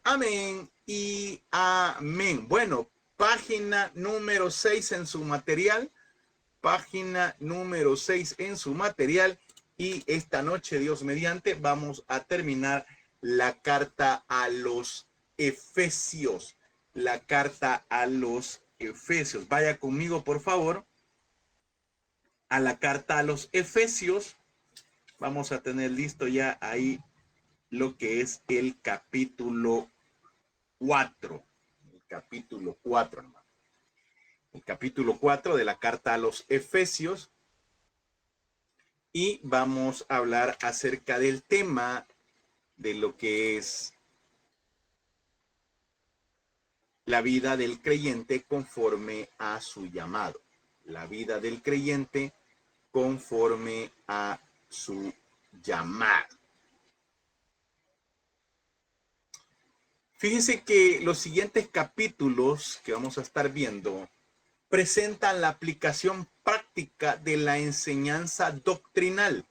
Amén y amén. Bueno, página número 6 en su material. Página número 6 en su material. Y esta noche, Dios mediante, vamos a terminar la carta a los Efesios. La carta a los Efesios. Vaya conmigo, por favor, a la carta a los Efesios. Vamos a tener listo ya ahí lo que es el capítulo 4. El capítulo 4, hermano. El capítulo 4 de la carta a los Efesios. Y vamos a hablar acerca del tema de lo que es la vida del creyente conforme a su llamado. La vida del creyente conforme a su llamado. Fíjense que los siguientes capítulos que vamos a estar viendo presentan la aplicación práctica de la enseñanza doctrinal,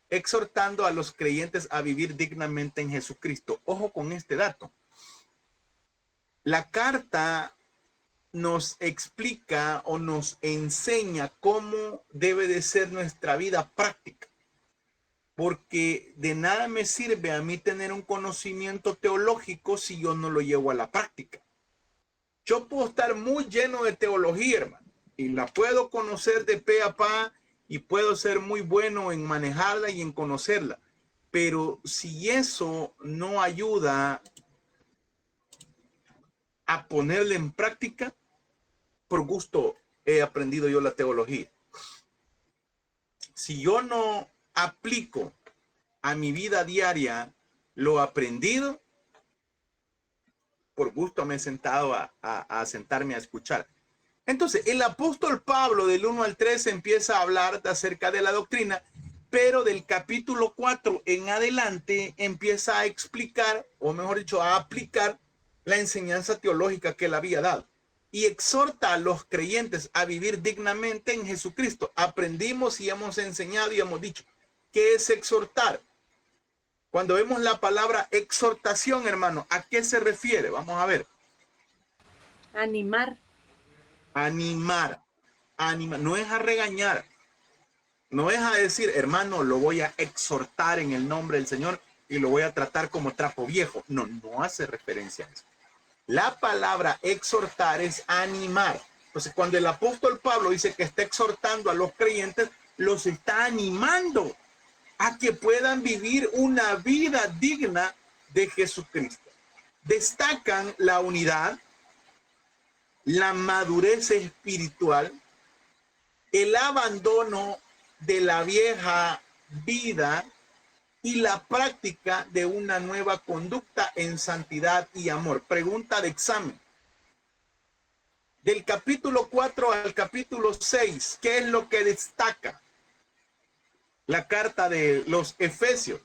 exhortando a los creyentes a vivir dignamente en Jesucristo. Ojo con este dato. La carta nos explica o nos enseña cómo debe de ser nuestra vida práctica. Porque de nada me sirve a mí tener un conocimiento teológico si yo no lo llevo a la práctica. Yo puedo estar muy lleno de teología, hermano, y la puedo conocer de pe a pa y puedo ser muy bueno en manejarla y en conocerla. Pero si eso no ayuda a ponerla en práctica, por gusto he aprendido yo la teología. Si yo no aplico a mi vida diaria lo aprendido, por gusto me he sentado a sentarme a escuchar. Entonces, el apóstol Pablo del 1 al 3 empieza a hablar acerca de la doctrina, pero del capítulo 4 en adelante empieza a explicar, o mejor dicho, a aplicar la enseñanza teológica que él había dado. Y exhorta a los creyentes a vivir dignamente en Jesucristo. Aprendimos y hemos enseñado y hemos dicho, ¿qué es exhortar? Cuando vemos la palabra exhortación, hermano, ¿a qué se refiere? Vamos a ver. Animar. Animar. Animar. No es a regañar. No es a decir, hermano, lo voy a exhortar en el nombre del Señor y lo voy a tratar como trapo viejo. No, no hace referencia a eso. La palabra exhortar es animar. Entonces, cuando el apóstol Pablo dice que está exhortando a los creyentes, los está animando a que puedan vivir una vida digna de Jesucristo. Destacan la unidad, la madurez espiritual, el abandono de la vieja vida y la práctica de una nueva conducta en santidad y amor. Pregunta de examen. Del capítulo 4 al capítulo 6, ¿qué es lo que destaca la carta de los Efesios?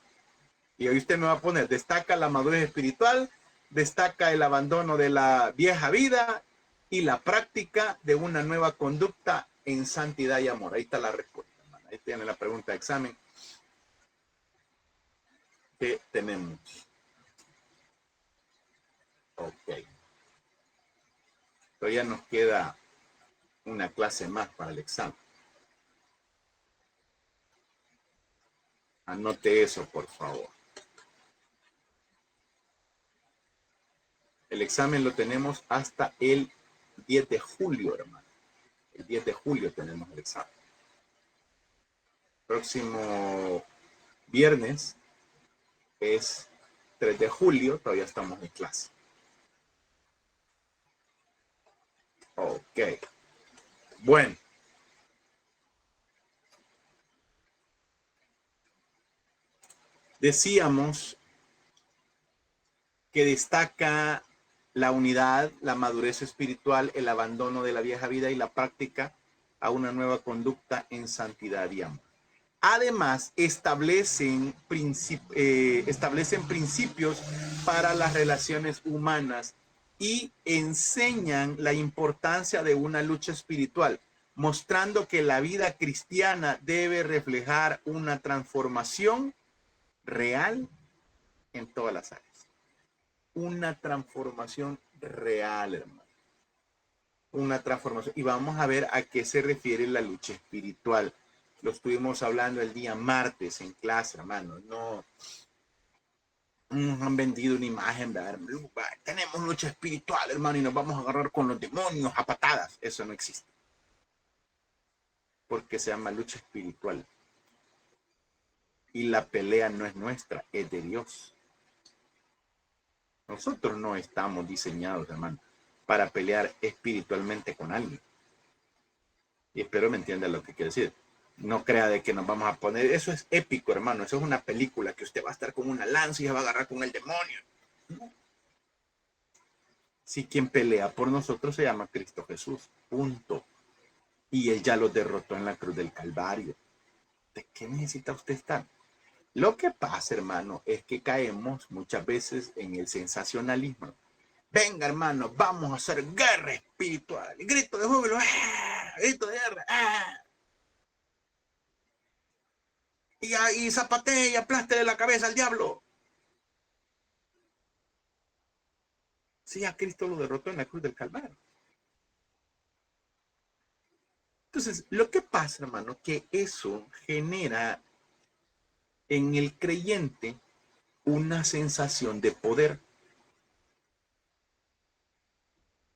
Y hoy usted me va a poner, destaca la madurez espiritual, destaca el abandono de la vieja vida y la práctica de una nueva conducta en santidad y amor. Ahí está la respuesta, hermano. Ahí tiene la pregunta de examen que tenemos. Ok. Todavía nos queda una clase más para el examen. Anote eso, por favor. El examen lo tenemos hasta el 10 de julio, hermano. El 10 de julio tenemos el examen. Próximo viernes es 3 de julio, todavía estamos en clase. Ok. Bueno. Decíamos que destaca la unidad, la madurez espiritual, el abandono de la vieja vida y la práctica a una nueva conducta en santidad y amor. Además, establecen principios para las relaciones humanas y enseñan la importancia de una lucha espiritual, mostrando que la vida cristiana debe reflejar una transformación real en todas las áreas. una transformación real, hermano. Una transformación. Y vamos a ver a qué se refiere la lucha espiritual. Lo estuvimos hablando el día martes en clase, hermano. No nos han vendido una imagen, ¿verdad? Tenemos lucha espiritual, hermano, y nos vamos a agarrar con los demonios a patadas. Eso no existe. Porque se llama lucha espiritual. Y la pelea no es nuestra, es de Dios. Nosotros no estamos diseñados, hermano, para pelear espiritualmente con alguien. Y espero me entienda lo que quiero decir. No crea de que nos vamos a poner, eso es épico, hermano, eso es una película que usted va a estar con una lanza y se va a agarrar con el demonio. No. Si quien pelea por nosotros se llama Cristo Jesús, punto. Y él ya lo derrotó en la cruz del Calvario. ¿De qué necesita usted estar? Lo que pasa, hermano, es que caemos muchas veces en el sensacionalismo. Venga, hermano, vamos a hacer guerra espiritual. Y grito de júbilo, ¡ah! Grito de guerra, ¡ah! Y zapatee y aplástele la cabeza al diablo. Sí, a Cristo lo derrotó en la cruz del Calvario. Entonces, lo que pasa, hermano, que eso genera en el creyente una sensación de poder.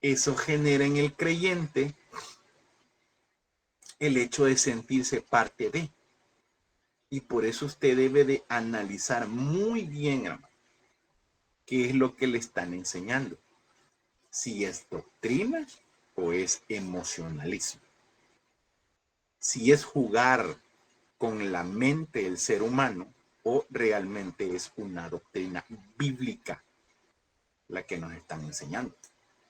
Eso genera en el creyente el hecho de sentirse parte de. Y por eso usted debe de analizar muy bien, hermano, qué es lo que le están enseñando. Si es doctrina o es emocionalismo. Si es jugar con la mente del ser humano o realmente es una doctrina bíblica la que nos están enseñando,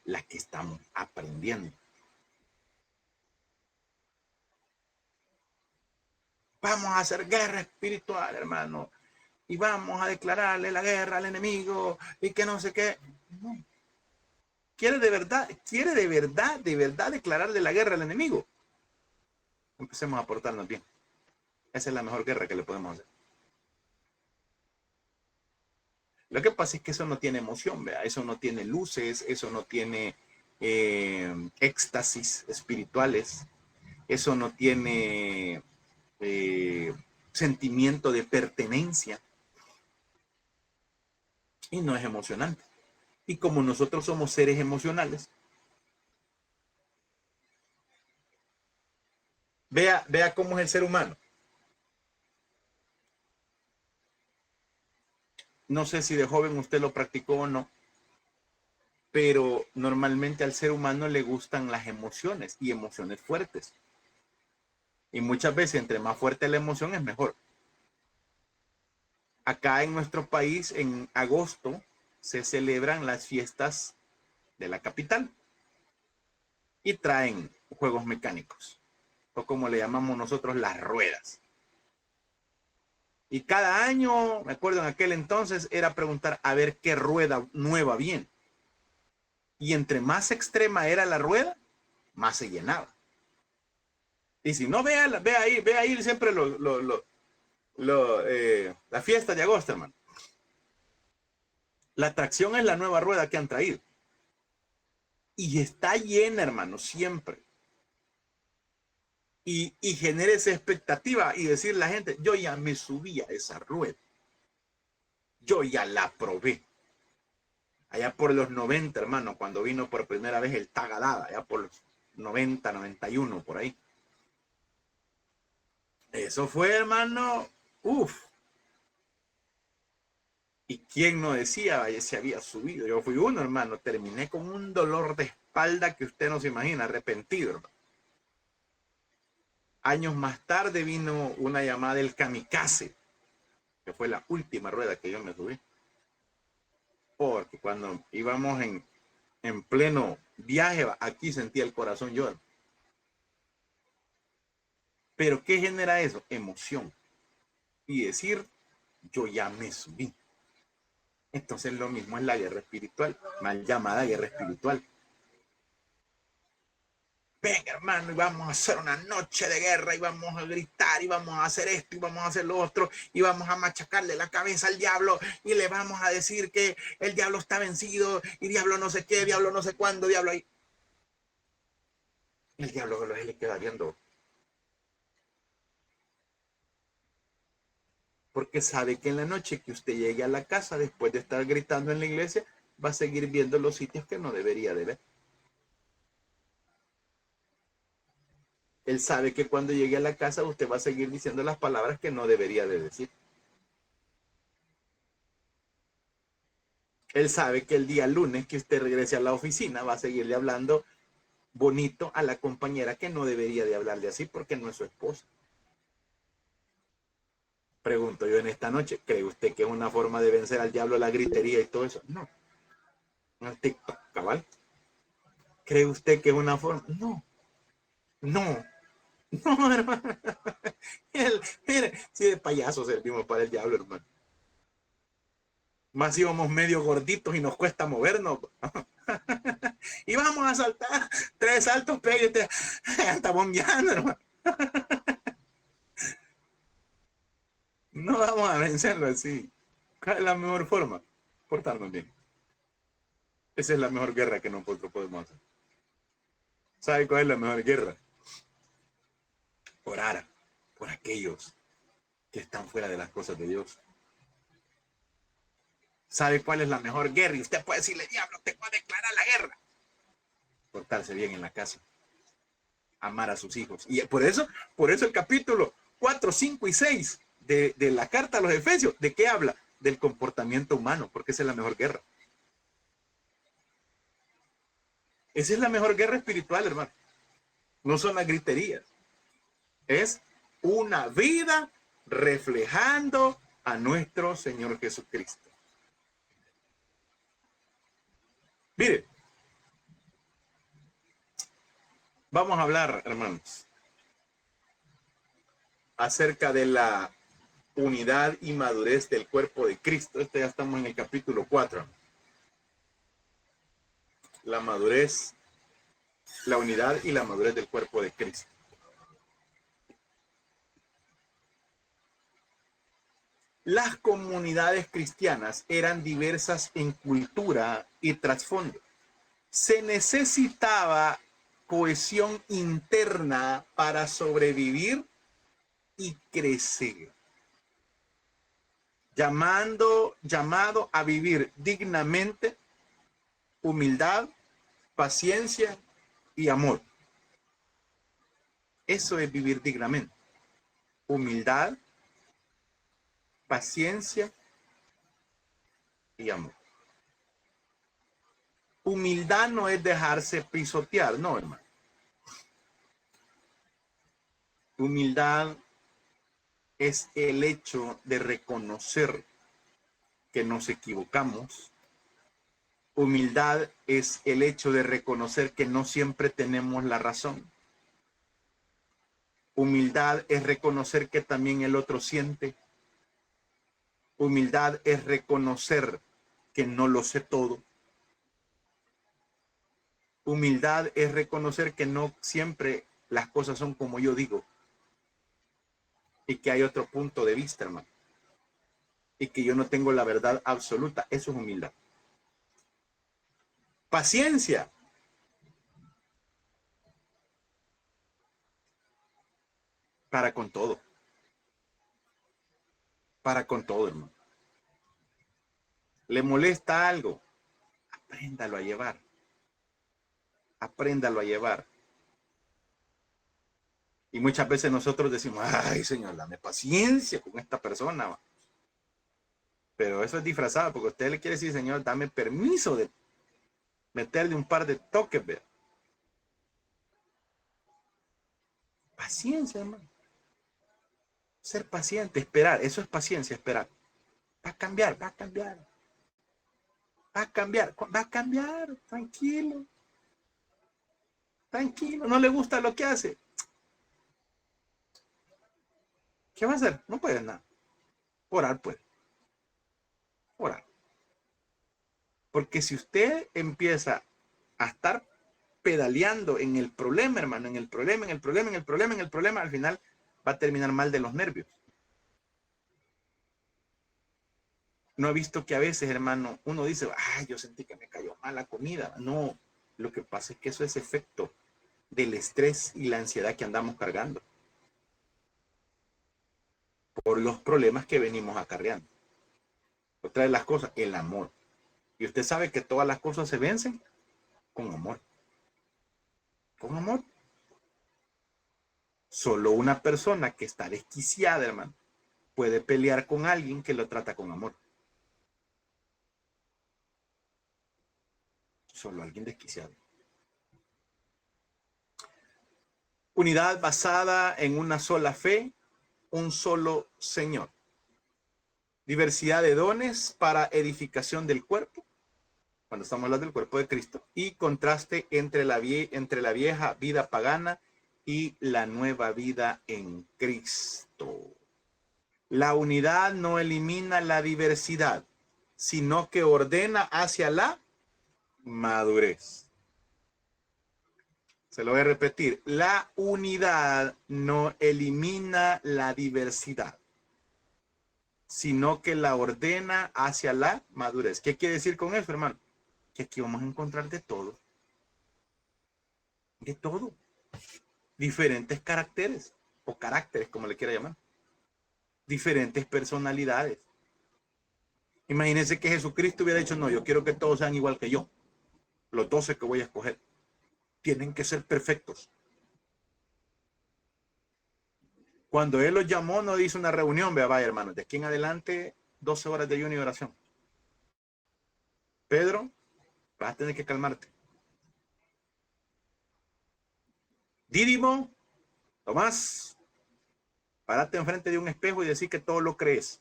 la que estamos aprendiendo. Vamos a hacer guerra espiritual, hermano, y vamos a declararle la guerra al enemigo y que no sé qué. No. ¿Quiere de verdad declararle la guerra al enemigo? Empecemos a portarnos bien. Esa es la mejor guerra que le podemos hacer. Lo que pasa es que eso no tiene emoción, ¿vea? Eso no tiene luces, eso no tiene éxtasis espirituales, eso no tiene sentimiento de pertenencia y no es emocionante. Y como nosotros somos seres emocionales, vea cómo es el ser humano. No sé si de joven usted lo practicó o no, pero normalmente al ser humano le gustan las emociones y emociones fuertes. Y muchas veces entre más fuerte la emoción es mejor. Acá en nuestro país en agosto se celebran las fiestas de la capital y traen juegos mecánicos o como le llamamos nosotros las ruedas. Y cada año, me acuerdo en aquel entonces, era preguntar a ver qué rueda nueva viene. Y entre más extrema era la rueda, más se llenaba. Y si no, ve ahí siempre la fiesta de agosto, hermano. La atracción es la nueva rueda que han traído. Y está llena, hermano, siempre. Y genera esa expectativa y decir a la gente, yo ya me subí a esa rueda. Yo ya la probé. Allá por los 90, hermano, cuando vino por primera vez el Tagadada, allá por los 90, 91, por ahí. Eso fue, hermano, uff. ¿Y quién no decía? Vaya, se había subido. Yo fui uno, hermano. Terminé con un dolor de espalda que usted no se imagina, arrepentido, hermano. Años más tarde vino una llamada del Kamikaze, que fue la última rueda que yo me subí. Porque cuando íbamos en pleno viaje, aquí sentía el corazón llorar. Pero ¿qué genera eso? Emoción. Y decir, yo ya me subí. Entonces lo mismo es la guerra espiritual, mal llamada guerra espiritual. ven hermano, y vamos a hacer una noche de guerra, y vamos a gritar, y vamos a hacer esto, y vamos a hacer lo otro, y vamos a machacarle la cabeza al diablo, y le vamos a decir que el diablo está vencido, y diablo no sé qué, diablo no sé cuándo, diablo ahí. El diablo le queda viendo. Porque sabe que en la noche que usted llegue a la casa, después de estar gritando en la iglesia, va a seguir viendo los sitios que no debería de ver. Él sabe que cuando llegue a la casa usted va a seguir diciendo las palabras que no debería de decir. Él sabe que el día lunes que usted regrese a la oficina va a seguirle hablando bonito a la compañera que no debería de hablarle así porque no es su esposa. Pregunto yo en esta noche, ¿cree usted que es una forma de vencer al diablo la gritería y todo eso? No. No es TikTok, cabal. ¿Cree usted que es una forma? No. No. No, hermano. Mire, si de payaso servimos para el diablo, hermano. Más íbamos medio gorditos y nos cuesta movernos. Y vamos a saltar 3 saltos, pégate. Está bombeando, hermano. No vamos a vencerlo así. ¿Cuál es la mejor forma? Portarnos bien. Esa es la mejor guerra que nosotros podemos hacer. ¿Sabe cuál es la mejor guerra? Orar por aquellos que están fuera de las cosas de Dios. ¿Sabe cuál es la mejor guerra? Y usted puede decirle, diablo, te voy a declarar la guerra. Portarse bien en la casa. Amar a sus hijos. Y por eso el capítulo 4, 5 y 6 de la carta a los Efesios, ¿de qué habla? Del comportamiento humano, porque esa es la mejor guerra. Esa es la mejor guerra espiritual, hermano. No son las griterías. Es una vida reflejando a nuestro Señor Jesucristo. Mire, vamos a hablar, hermanos, acerca de la unidad y madurez del cuerpo de Cristo. Ya estamos en el capítulo 4. La madurez, la unidad y la madurez del cuerpo de Cristo. Las comunidades cristianas eran diversas en cultura y trasfondo. Se necesitaba cohesión interna para sobrevivir y crecer. Llamado a vivir dignamente, humildad, paciencia y amor. Eso es vivir dignamente. Humildad, paciencia y amor. Humildad no es dejarse pisotear, no, hermano. Humildad es el hecho de reconocer que nos equivocamos. Humildad es el hecho de reconocer que no siempre tenemos la razón. Humildad es reconocer que también el otro siente. Humildad es reconocer que no lo sé todo. Humildad es reconocer que no siempre las cosas son como yo digo y que hay otro punto de vista, hermano, y que yo no tengo la verdad absoluta. Eso es humildad. Paciencia. Para con todo. Para con todo, hermano. ¿Le molesta algo? Apréndalo a llevar. Apréndalo a llevar. Y muchas veces nosotros decimos, ay, Señor, dame paciencia con esta persona. Pero eso es disfrazado, porque usted le quiere decir, Señor, dame permiso de meterle un par de toques, ¿ve? Paciencia, hermano. Ser paciente, esperar. Eso es paciencia, esperar. Va a cambiar, va a cambiar. Va a cambiar, va a cambiar. Tranquilo. Tranquilo. No le gusta lo que hace. ¿Qué va a hacer? No puede nada. Orar puede. Orar. Porque si usted empieza a estar pedaleando en el problema, hermano, en el problema, al final va a terminar mal de los nervios. No he visto que a veces, hermano, uno dice, ay, yo sentí que me cayó mal la comida. No, lo que pasa es que eso es efecto del estrés y la ansiedad que andamos cargando por los problemas que venimos acarreando. Otra de las cosas, el amor. Y usted sabe que todas las cosas se vencen con amor. Con amor. Solo una persona que está desquiciada, hermano, puede pelear con alguien que lo trata con amor. Solo alguien desquiciado. Unidad basada en una sola fe, un solo Señor. Diversidad de dones para edificación del cuerpo, cuando estamos hablando del cuerpo de Cristo, y contraste entre la vieja vida pagana y la nueva vida en Cristo. La unidad no elimina la diversidad, sino que ordena hacia la madurez. Se lo voy a repetir. La unidad no elimina la diversidad, sino que la ordena hacia la madurez. ¿Qué quiere decir con eso, hermano? Que aquí vamos a encontrar de todo. De todo. Diferentes caracteres, o caracteres, como le quiera llamar. Diferentes personalidades. Imagínense que Jesucristo hubiera dicho, no, yo quiero que todos sean igual que yo. Los 12 que voy a escoger. Tienen que ser perfectos. Cuando Él los llamó, no hizo una reunión, vaya hermanos, de aquí en adelante, 12 horas de ayuno y oración. Pedro, vas a tener que calmarte. Dídimo, Tomás, párate enfrente de un espejo y decir que todo lo crees.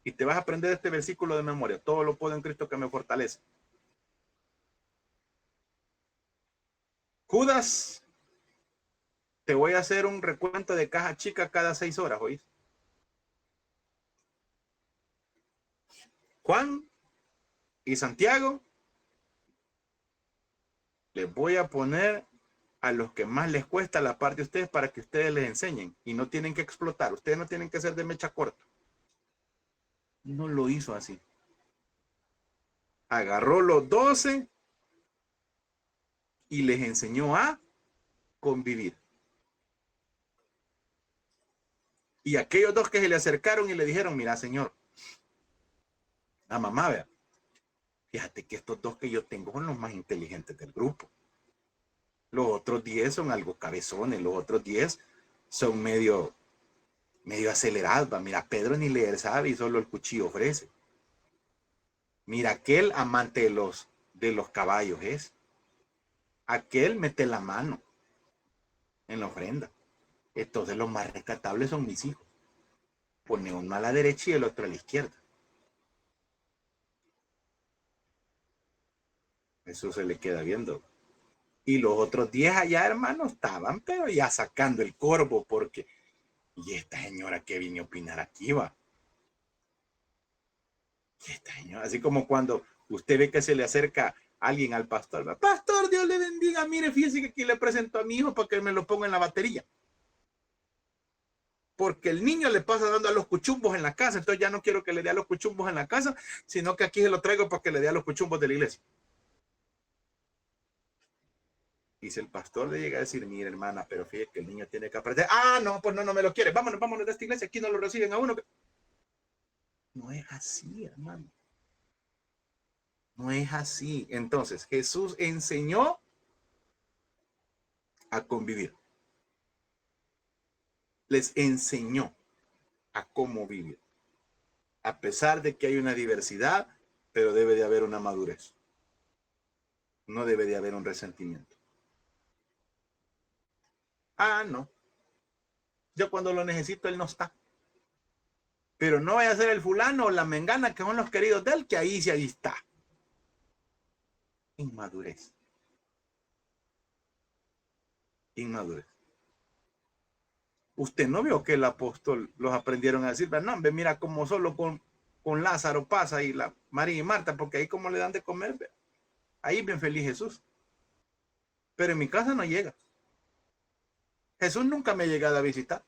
Y te vas a aprender este versículo de memoria. Todo lo puedo en Cristo que me fortalece. Judas, te voy a hacer un recuento de caja chica cada 6 horas, ¿oís? Juan y Santiago, les voy a poner a los que más les cuesta la parte de ustedes para que ustedes les enseñen. Y no tienen que explotar. Ustedes no tienen que ser de mecha corta. No lo hizo así. Agarró los 12 y les enseñó a convivir. Y aquellos dos que se le acercaron y le dijeron, mira, señor, a mamá, vea, fíjate que estos dos que yo tengo son los más inteligentes del grupo. Los otros 10 son algo cabezones, los otros 10 son medio acelerados. Va. Mira, Pedro ni leer sabe y solo el cuchillo ofrece. Mira, aquel amante de los caballos es. Aquel mete la mano en la ofrenda. Entonces los más rescatables son mis hijos. Pone uno a la derecha y el otro a la izquierda. Eso se le queda viendo. Y los otros 10 allá, hermanos, estaban, pero ya sacando el corvo, porque, ¿y esta señora qué vine a opinar aquí, va? ¿Y esta señora? Así como cuando usted ve que se le acerca alguien al pastor, ¿va? Pastor, Dios le bendiga, mire, fíjese que aquí le presento a mi hijo para que me lo ponga en la batería. Porque el niño le pasa dando a los cuchumbos en la casa, entonces ya no quiero que le dé a los cuchumbos en la casa, sino que aquí se lo traigo para que le dé a los cuchumbos de la iglesia. Y si el pastor le llega a decir, mire hermana, pero fíjate que el niño tiene que aprender. Ah, no, pues no me lo quiere. Vámonos de esta iglesia. Aquí no lo reciben a uno. No es así, hermano. No es así. Entonces, Jesús enseñó a convivir. Les enseñó a cómo vivir. A pesar de que hay una diversidad, pero debe de haber una madurez. No debe de haber un resentimiento. Ah, no. Yo cuando lo necesito, él no está. Pero no vaya a ser el fulano o la mengana que son los queridos de él, que ahí sí ahí está. Inmadurez. Inmadurez. Usted no vio que el apóstol los aprendieron a decir, no, mira como solo con Lázaro pasa y la María y Marta, porque ahí como le dan de comer, ahí bien feliz Jesús. pero en mi casa no llega. Jesús nunca me ha llegado a visitar.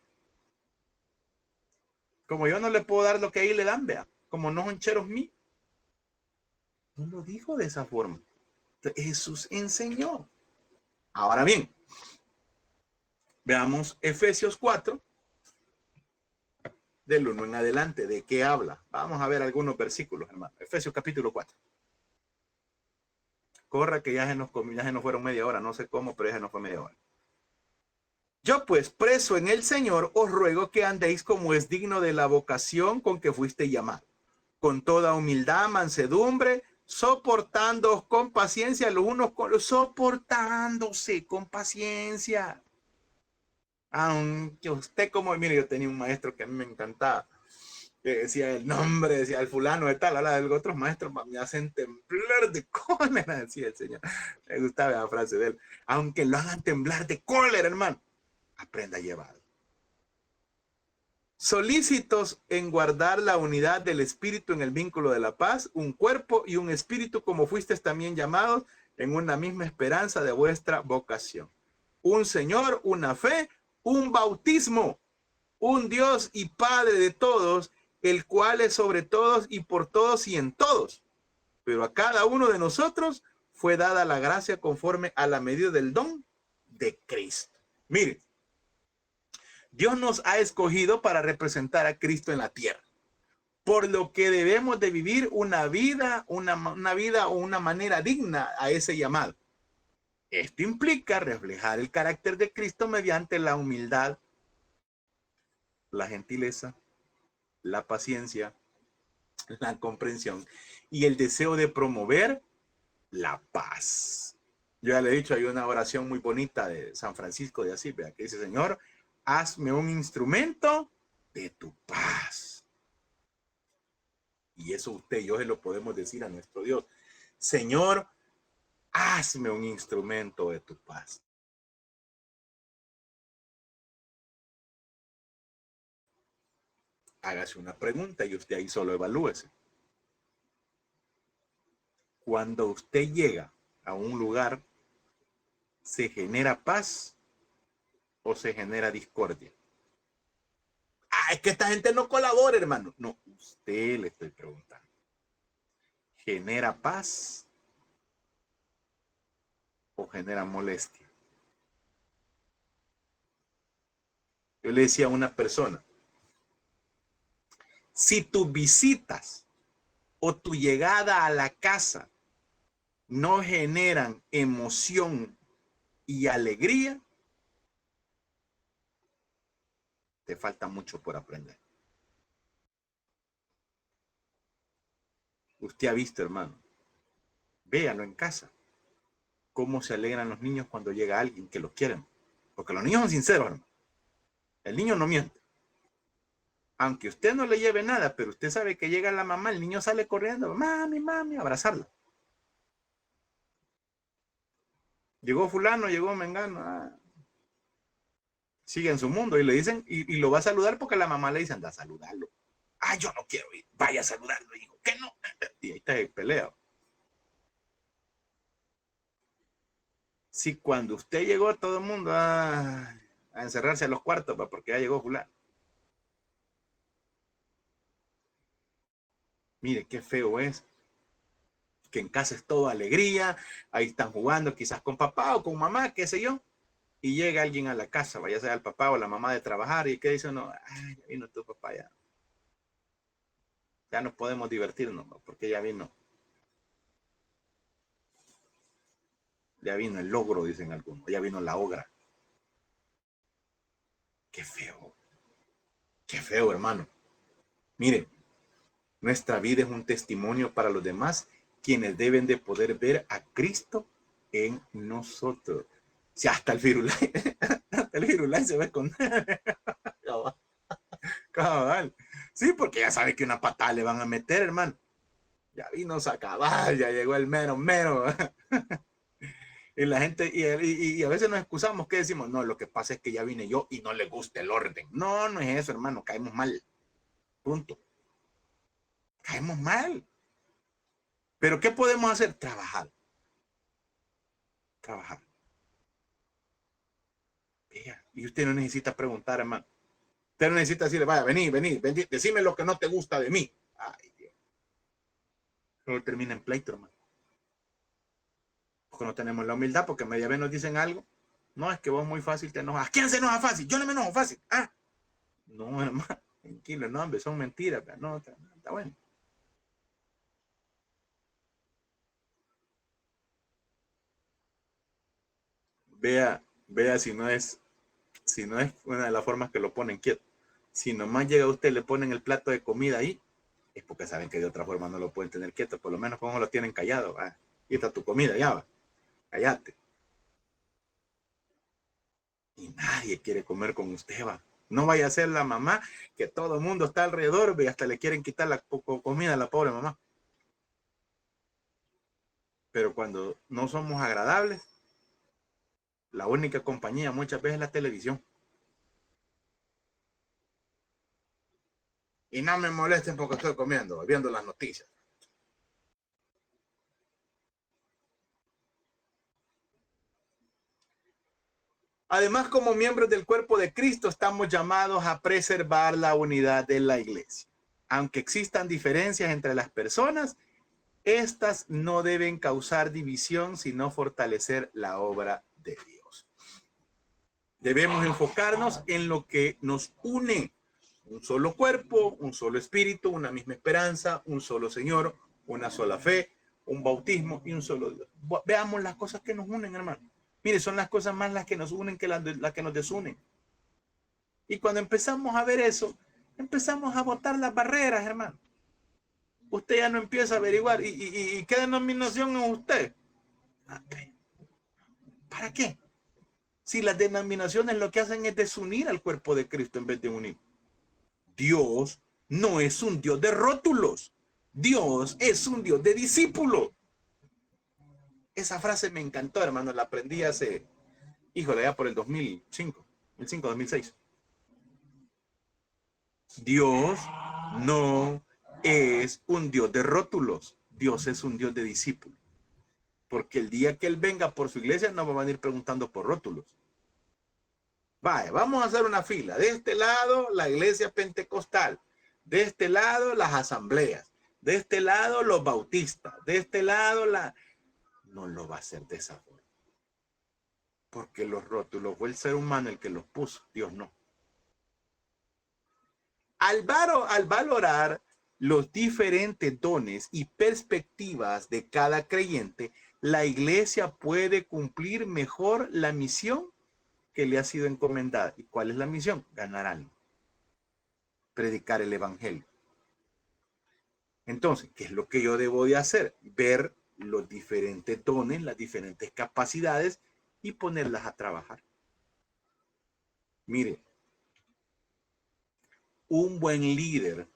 Como yo no le puedo dar lo que ahí le dan, vea, como no son cheros míos. No lo dijo de esa forma. Jesús enseñó. Ahora bien, veamos Efesios 4, del 1 en adelante. ¿De qué habla? Vamos a ver algunos versículos, hermano. Efesios capítulo 4. Corra que ya se nos fueron media hora. No sé cómo, pero ya se nos fue media hora. Yo pues, preso en el Señor, os ruego que andéis como es digno de la vocación con que fuiste llamado, con toda humildad, mansedumbre, soportándoos con paciencia los unos con los, soportándose con paciencia. Aunque usted como, mire, yo tenía un maestro que a mí me encantaba, que decía el nombre, decía el fulano de tal, a los otros maestros me hacen temblar de cólera, decía el señor. Me gustaba la frase de él. Aunque lo hagan temblar de cólera, hermano, aprenda a llevar. Solícitos en guardar la unidad del espíritu en el vínculo de la paz, un cuerpo y un espíritu, como fuisteis también llamados, en una misma esperanza de vuestra vocación. Un Señor, una fe, un bautismo, un Dios y Padre de todos, el cual es sobre todos y por todos y en todos. Pero a cada uno de nosotros fue dada la gracia conforme a la medida del don de Cristo. Mire, Dios nos ha escogido para representar a Cristo en la tierra, por lo que debemos de vivir una vida o una manera digna a ese llamado. Esto implica reflejar el carácter de Cristo mediante la humildad, la gentileza, la paciencia, la comprensión y el deseo de promover la paz. Yo ya le he dicho, hay una oración muy bonita de San Francisco de Asís, que dice: Señor, hazme un instrumento de tu paz. Y eso usted y yo se lo podemos decir a nuestro Dios. Señor, hazme un instrumento de tu paz. Hágase una pregunta y usted ahí solo evalúese. Cuando usted llega a un lugar, ¿se genera paz o se genera discordia? Ah, es que esta gente no colabora, hermano. No, usted le estoy preguntando. ¿Genera paz o genera molestia? Yo le decía a una persona, si tus visitas o tu llegada a la casa no generan emoción y alegría, te falta mucho por aprender. Usted ha visto, hermano, véalo en casa, cómo se alegran los niños cuando llega alguien que los quieren. Porque los niños son sinceros, hermano. El niño no miente. Aunque usted no le lleve nada, pero usted sabe que llega la mamá, el niño sale corriendo, mami, mami, a abrazarla. Llegó fulano, llegó mengano. Sigue en su mundo y le dicen, y lo va a saludar porque la mamá le dice, anda a saludarlo. Ah, yo no quiero ir, vaya a saludarlo. Y digo, ¿qué no? Y ahí está el peleo. Si cuando usted llegó, todo el mundo a encerrarse a los cuartos, porque ya llegó fulano. Mire, qué feo es. Que en casa es todo alegría, ahí están jugando quizás con papá o con mamá, qué sé yo, y llega alguien a la casa, vaya sea el papá o la mamá de trabajar, y qué dice uno, ay, ya vino tu papá, ya no podemos divertirnos, porque ya vino el logro, dicen algunos, ya vino la obra. Qué feo, hermano. Mire, nuestra vida es un testimonio para los demás, quienes deben de poder ver a Cristo en nosotros. Si hasta el firulais se ve con cabal. Sí, porque ya sabe que una patada le van a meter, hermano. Ya vino a cabal, ya llegó el mero. Y la gente, y a veces nos excusamos, ¿qué decimos? No, lo que pasa es que ya vine yo y no le gusta el orden. No, no es eso, hermano, caemos mal. Punto. Caemos mal. Pero ¿qué podemos hacer? Trabajar. Y usted no necesita preguntar, hermano. Usted no necesita decirle, vaya, vení, decime lo que no te gusta de mí. Ay, Dios. Solo termina en pleito, hermano. Porque no tenemos la humildad, porque media vez nos dicen algo. No, es que vos muy fácil te enojas. ¿Quién se enoja fácil? Yo no me enojo fácil. Ah, no, hermano, tranquilo, no, hombre, son mentiras. No, está bueno. Vea si no es una de las formas que lo ponen quieto. Si nomás llega usted, le ponen el plato de comida ahí, es porque saben que de otra forma no lo pueden tener quieto. Por lo menos como lo tienen callado. Ah, y está tu comida, ya va. Cállate. Y nadie quiere comer con usted, va. No vaya a ser la mamá que todo el mundo está alrededor y hasta le quieren quitar la comida a la pobre mamá. Pero cuando no somos agradables, la única compañía muchas veces es la televisión. Y no me molesten porque estoy comiendo, viendo las noticias. Además, como miembros del cuerpo de Cristo, estamos llamados a preservar la unidad de la iglesia. Aunque existan diferencias entre las personas, estas no deben causar división, sino fortalecer la obra de Dios. Debemos enfocarnos en lo que nos une. Un solo cuerpo, un solo espíritu, una misma esperanza, un solo Señor, una sola fe, un bautismo y un solo Dios. Veamos las cosas que nos unen, hermano. Mire, son las cosas más las que nos unen que las que nos desunen. Y cuando empezamos a ver eso, empezamos a botar las barreras, hermano. Usted ya no empieza a averiguar. ¿Y qué denominación es usted? Okay. ¿Para qué? Si las denominaciones lo que hacen es desunir al cuerpo de Cristo en vez de unir. Dios no es un Dios de rótulos. Dios es un Dios de discípulos. Esa frase me encantó, hermano. La aprendí hace, híjole, ya por el 2005, 2006. Dios no es un Dios de rótulos. Dios es un Dios de discípulos. Porque el día que Él venga por su iglesia no va a venir preguntando por rótulos. Vaya, vamos a hacer una fila. De este lado, la iglesia pentecostal. De este lado, las asambleas. De este lado, los bautistas. De este lado, no lo va a hacer de esa forma. Porque los rótulos fue el ser humano el que los puso. Dios no. Al valorar los diferentes dones y perspectivas de cada creyente, la iglesia puede cumplir mejor la misión que le ha sido encomendada. ¿Y cuál es la misión? Ganar alma. Predicar el evangelio. Entonces, ¿qué es lo que yo debo de hacer? Ver los diferentes dones, las diferentes capacidades y ponerlas a trabajar. Mire, un buen líder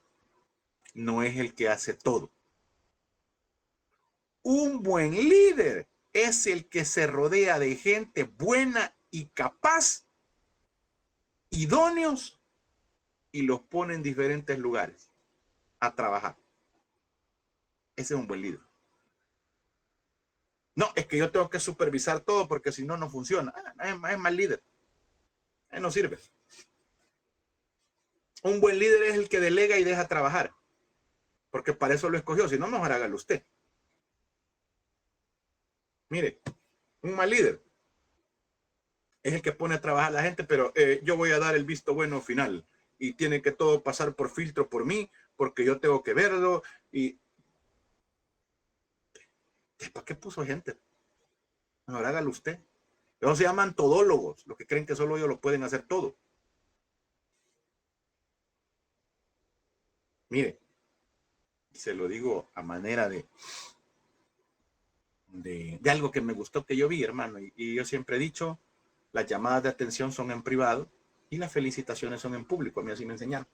no es el que hace todo. Un buen líder es el que se rodea de gente buena y capaz, idóneos, y los pone en diferentes lugares a trabajar. Ese es un buen líder. No, es que yo tengo que supervisar todo porque si no, no funciona. Es mal líder. No sirve. Un buen líder es el que delega y deja trabajar. Porque para eso lo escogió. Si no, mejor hágalo usted. Mire, un mal líder es el que pone a trabajar a la gente, pero yo voy a dar el visto bueno final. Y tiene que todo pasar por filtro por mí, porque yo tengo que verlo. Y ¿para qué puso gente? Mejor hágalo usted. Ellos se llaman todólogos, los que creen que solo ellos lo pueden hacer todo. Mire, se lo digo a manera de algo que me gustó que yo vi, hermano. Y yo siempre he dicho, las llamadas de atención son en privado y las felicitaciones son en público. A mí así me enseñaron.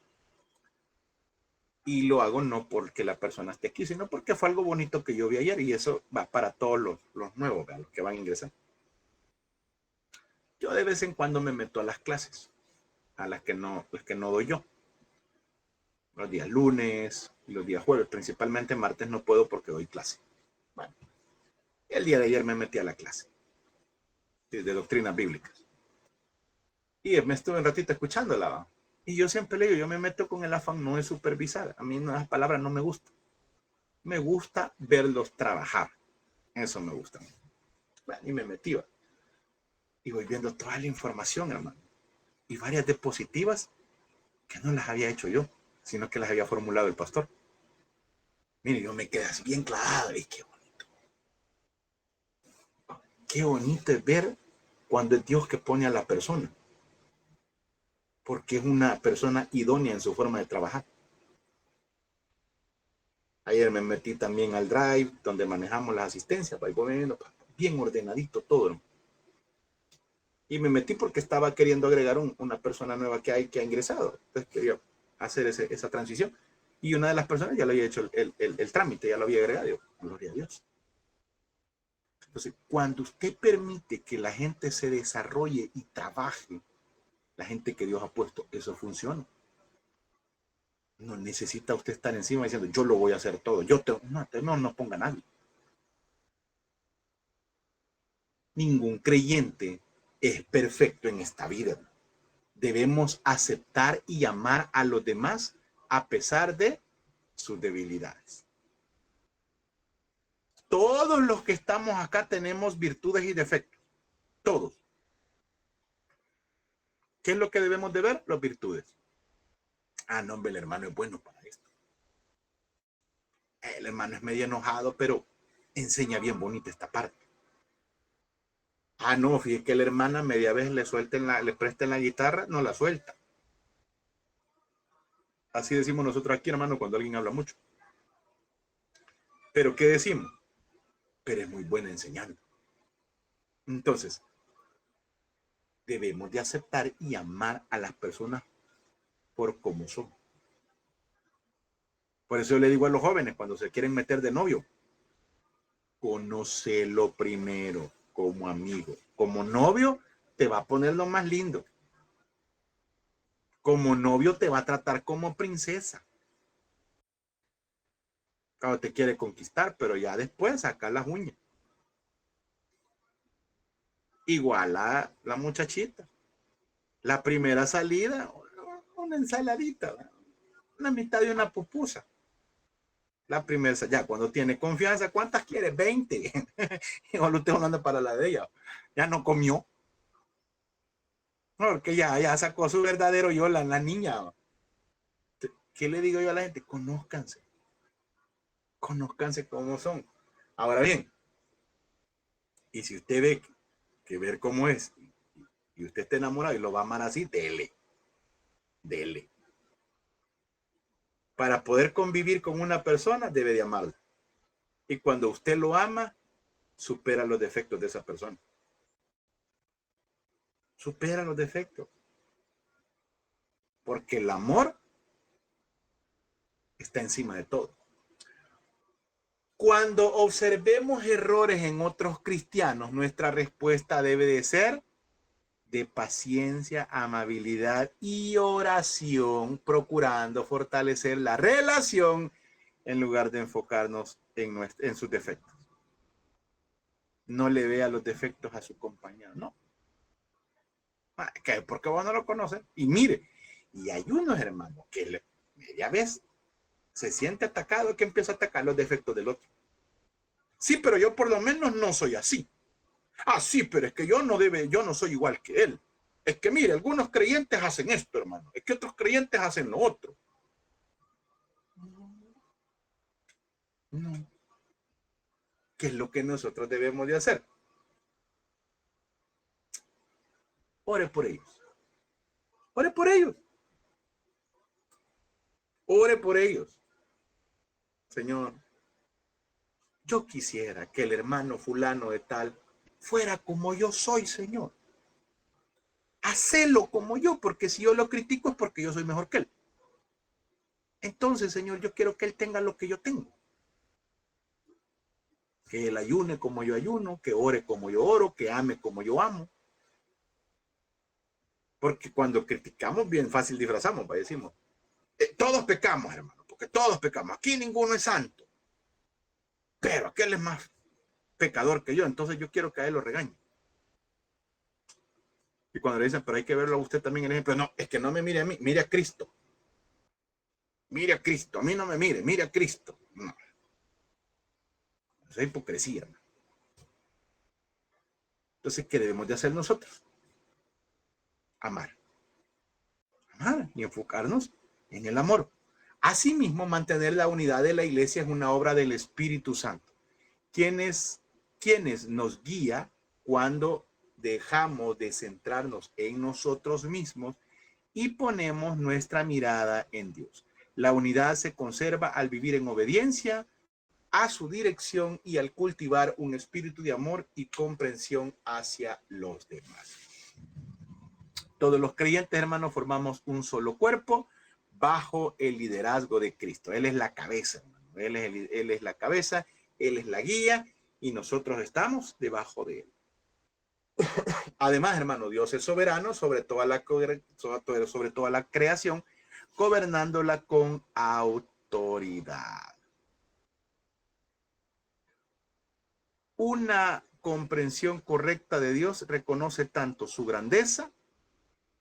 Y lo hago no porque la persona esté aquí, sino porque fue algo bonito que yo vi ayer. Y eso va para todos los nuevos, ¿verdad? Los que van a ingresar. Yo de vez en cuando me meto a las clases, a las que no doy yo. Los días lunes y los días jueves. Principalmente martes no puedo porque doy clase. Bueno, el día de ayer me metí a la clase de doctrinas bíblicas. Y me estuve un ratito escuchándola, ¿va? Y yo siempre le digo, yo me meto con el afán no de supervisar. A mí las palabras no me gustan. Me gusta verlos trabajar. Eso me gusta. Bueno, y me metí, ¿va? Y voy viendo toda la información, hermano. Y varias diapositivas que no las había hecho yo, sino que las había formulado el pastor. Mire, yo me quedé así bien clavado. Y qué bonito. Qué bonito es ver cuando es Dios que pone a la persona. Porque es una persona idónea en su forma de trabajar. Ayer me metí también al Drive, donde manejamos las asistencias, para ir viendo, bien ordenadito todo, ¿no? Y me metí porque estaba queriendo agregar una persona nueva que ha ingresado. Entonces quería hacer esa transición. Y una de las personas ya le había hecho el trámite, ya lo había agregado. Yo, gloria a Dios. Entonces, cuando usted permite que la gente se desarrolle y trabaje, la gente que Dios ha puesto, eso funciona. No necesita usted estar encima diciendo, yo lo voy a hacer todo. No ponga nadie. Ningún creyente es perfecto en esta vida. Debemos aceptar y amar a los demás a pesar de sus debilidades. Todos los que estamos acá tenemos virtudes y defectos. Todos. ¿Qué es lo que debemos de ver? Las virtudes. Ah, no, hombre, el hermano es bueno para esto. El hermano es medio enojado, pero enseña bien bonita esta parte. Ah, no, fíjate que la hermana media vez le presten la guitarra, no la suelta. Así decimos nosotros aquí, hermano, cuando alguien habla mucho. Pero ¿qué decimos? Pero es muy buena enseñando. Entonces, debemos de aceptar y amar a las personas por como son. Por eso yo le digo a los jóvenes cuando se quieren meter de novio, conócelo primero como amigo. Como novio te va a poner lo más lindo. Como novio te va a tratar como princesa. Cuando te quiere conquistar, pero ya después saca las uñas. Igual a la muchachita. La primera salida, una ensaladita, una mitad de una pupusa. La primera, ya cuando tiene confianza, ¿cuántas quiere? 20. Igual lo estoy hablando para la de ella. Ya no comió. Porque ya sacó su verdadero yo, la niña. ¿Qué le digo yo a la gente? Conózcanse. Conózcanse cómo son. Ahora bien, y si usted ve que ver cómo es, y usted está enamorado y lo va a amar así, dele. Dele. Para poder convivir con una persona, debe de amarla. Y cuando usted lo ama, supera los defectos de esa persona. Supera los defectos. Porque el amor está encima de todo. Cuando observemos errores en otros cristianos, nuestra respuesta debe de ser de paciencia, amabilidad y oración, procurando fortalecer la relación en lugar de enfocarnos en sus defectos. No le vea los defectos a su compañero, no. Porque vos no lo conoces. Y mire, y hay unos hermanos que media vez se siente atacado y que empieza a atacar los defectos del otro. Sí, pero yo por lo menos no soy así. Ah, sí, pero es que yo no soy igual que él. Es que mire, algunos creyentes hacen esto, hermano. Es que otros creyentes hacen lo otro. No. ¿Qué es lo que nosotros debemos de hacer? Ore por ellos. Ore por ellos. Ore por ellos. Señor, yo quisiera que el hermano fulano de tal fuera como yo soy, Señor. Hacelo como yo, porque si yo lo critico es porque yo soy mejor que él. Entonces, Señor, yo quiero que él tenga lo que yo tengo. Que él ayune como yo ayuno, que ore como yo oro, que ame como yo amo. Porque cuando criticamos, bien fácil disfrazamos, decimos, todos pecamos, hermano, porque todos pecamos. Aquí ninguno es santo. Pero aquel es más pecador que yo, entonces yo quiero que a él lo regañe. Y cuando le dicen, pero hay que verlo a usted también el ejemplo, no, es que no me mire a mí, mire a Cristo. Mire a Cristo, a mí no me mire, mire a Cristo. No. Esa es hipocresía, ¿no? Entonces, ¿qué debemos de hacer nosotros? Amar. Amar y enfocarnos en el amor. Asimismo, mantener la unidad de la iglesia es una obra del Espíritu Santo, quienes nos guía cuando dejamos de centrarnos en nosotros mismos y ponemos nuestra mirada en Dios. La unidad se conserva al vivir en obediencia a su dirección y al cultivar un espíritu de amor y comprensión hacia los demás. Todos los creyentes, hermanos, formamos un solo cuerpo bajo el liderazgo de Cristo. Él es la cabeza, hermano. Él es la cabeza, Él es la guía y nosotros estamos debajo de Él. Además, hermano, Dios es soberano sobre toda la creación, gobernándola con autoridad. Una comprensión correcta de Dios reconoce tanto su grandeza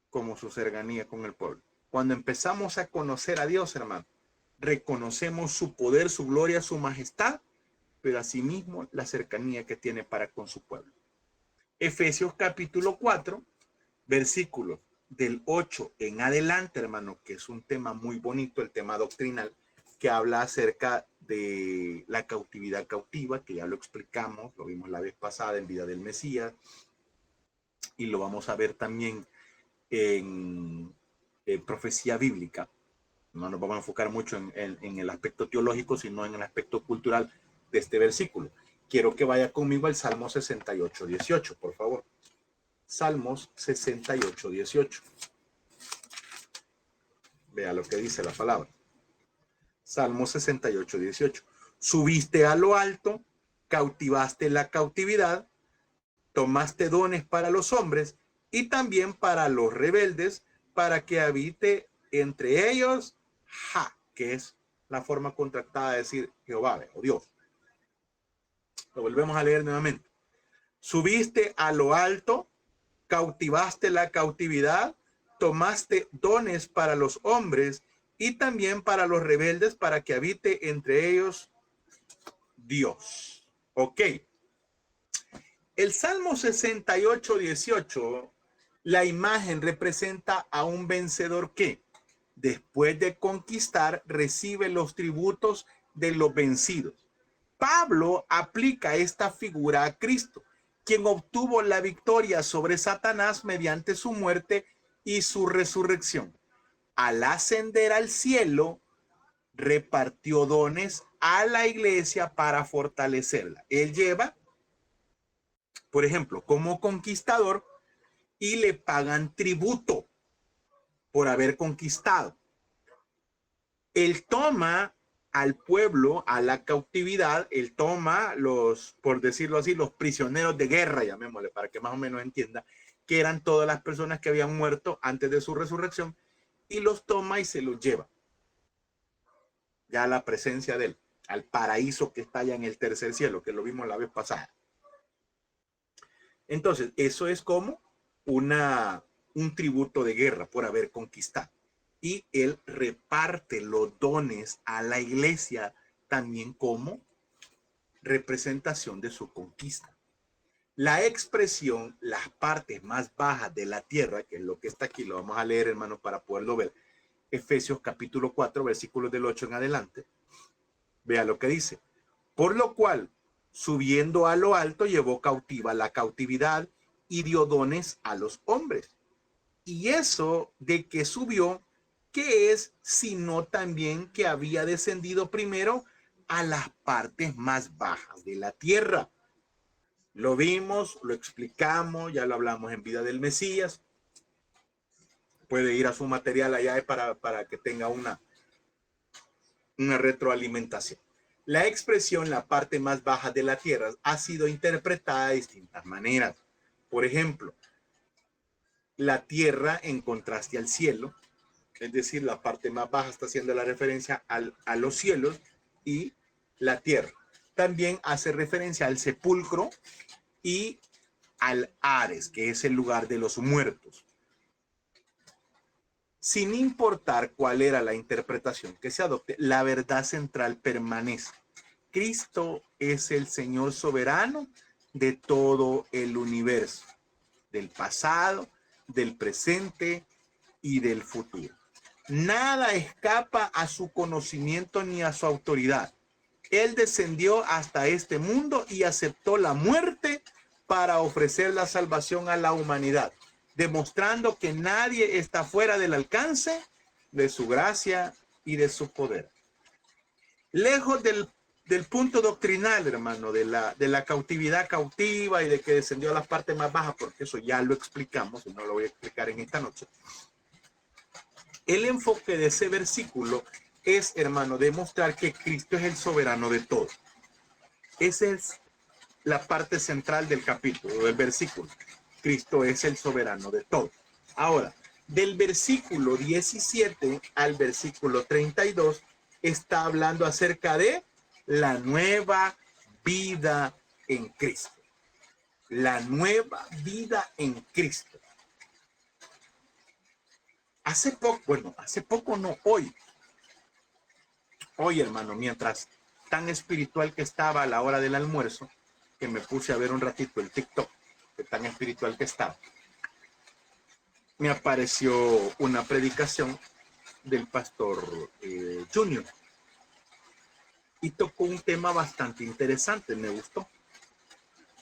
como su cercanía con el pueblo. Cuando empezamos a conocer a Dios, hermano, reconocemos su poder, su gloria, su majestad, pero asimismo la cercanía que tiene para con su pueblo. Efesios capítulo 4, versículos del 8 en adelante, hermano, que es un tema muy bonito, el tema doctrinal, que habla acerca de la cautividad cautiva, que ya lo explicamos, lo vimos la vez pasada en Vida del Mesías, y lo vamos a ver también en profecía bíblica. No nos vamos a enfocar mucho en el aspecto teológico, sino en el aspecto cultural de este versículo. Quiero que vaya conmigo al Salmo 68, 18, por favor. Salmos 68, 18. Vea lo que dice la palabra. Salmo 68, 18. Subiste a lo alto, cautivaste la cautividad, tomaste dones para los hombres y también para los rebeldes, para que habite entre ellos, que es la forma contractada de decir Jehová o Dios. Lo volvemos a leer nuevamente. Subiste a lo alto, cautivaste la cautividad, tomaste dones para los hombres y también para los rebeldes, para que habite entre ellos Dios. Ok. El Salmo 68, 18, la imagen representa a un vencedor que, después de conquistar, recibe los tributos de los vencidos. Pablo aplica esta figura a Cristo, quien obtuvo la victoria sobre Satanás mediante su muerte y su resurrección. Al ascender al cielo, repartió dones a la iglesia para fortalecerla. Él lleva, por ejemplo, como conquistador y le pagan tributo por haber conquistado. Él toma al pueblo a la cautividad, él toma por decirlo así, los prisioneros de guerra, llamémosle, para que más o menos entienda, que eran todas las personas que habían muerto antes de su resurrección, y los toma y se los lleva ya a la presencia de él, al paraíso que está allá en el tercer cielo, que lo vimos la vez pasada. Entonces, eso es como un tributo de guerra por haber conquistado. Y él reparte los dones a la iglesia también como representación de su conquista. La expresión, las partes más bajas de la tierra, que es lo que está aquí, lo vamos a leer, hermano, para poderlo ver. Efesios capítulo 4, versículos del 8 en adelante. Vea lo que dice. Por lo cual, subiendo a lo alto, llevó cautiva la cautividad y dio dones a los hombres. Y eso de que subió, ¿qué es sino también que había descendido primero a las partes más bajas de la tierra? Lo vimos, lo explicamos, ya lo hablamos en Vida del Mesías. Puede ir a su material allá para que tenga una retroalimentación. La expresión la parte más baja de la tierra ha sido interpretada de distintas maneras. Por ejemplo, la tierra en contraste al cielo, es decir, la parte más baja está haciendo la referencia a los cielos y la tierra. También hace referencia al sepulcro y al Hades, que es el lugar de los muertos. Sin importar cuál era la interpretación que se adopte, la verdad central permanece. Cristo es el Señor soberano de todo el universo, del pasado, del presente y del futuro. Nada escapa a su conocimiento ni a su autoridad. Él descendió hasta este mundo y aceptó la muerte para ofrecer la salvación a la humanidad, demostrando que nadie está fuera del alcance de su gracia y de su poder. Lejos del punto doctrinal, hermano, de la cautividad cautiva y de que descendió a las partes más bajas, porque eso ya lo explicamos y no lo voy a explicar en esta noche. El enfoque de ese versículo es, hermano, demostrar que Cristo es el soberano de todo. Esa es la parte central del capítulo, del versículo. Cristo es el soberano de todo. Ahora, del versículo 17 al versículo 32 está hablando acerca de la nueva vida en Cristo. La nueva vida en Cristo. Hace poco no, hoy, hermano, mientras tan espiritual que estaba a la hora del almuerzo, que me puse a ver un ratito el TikTok, que tan espiritual que estaba, me apareció una predicación del pastor Junior y tocó un tema bastante interesante, me gustó.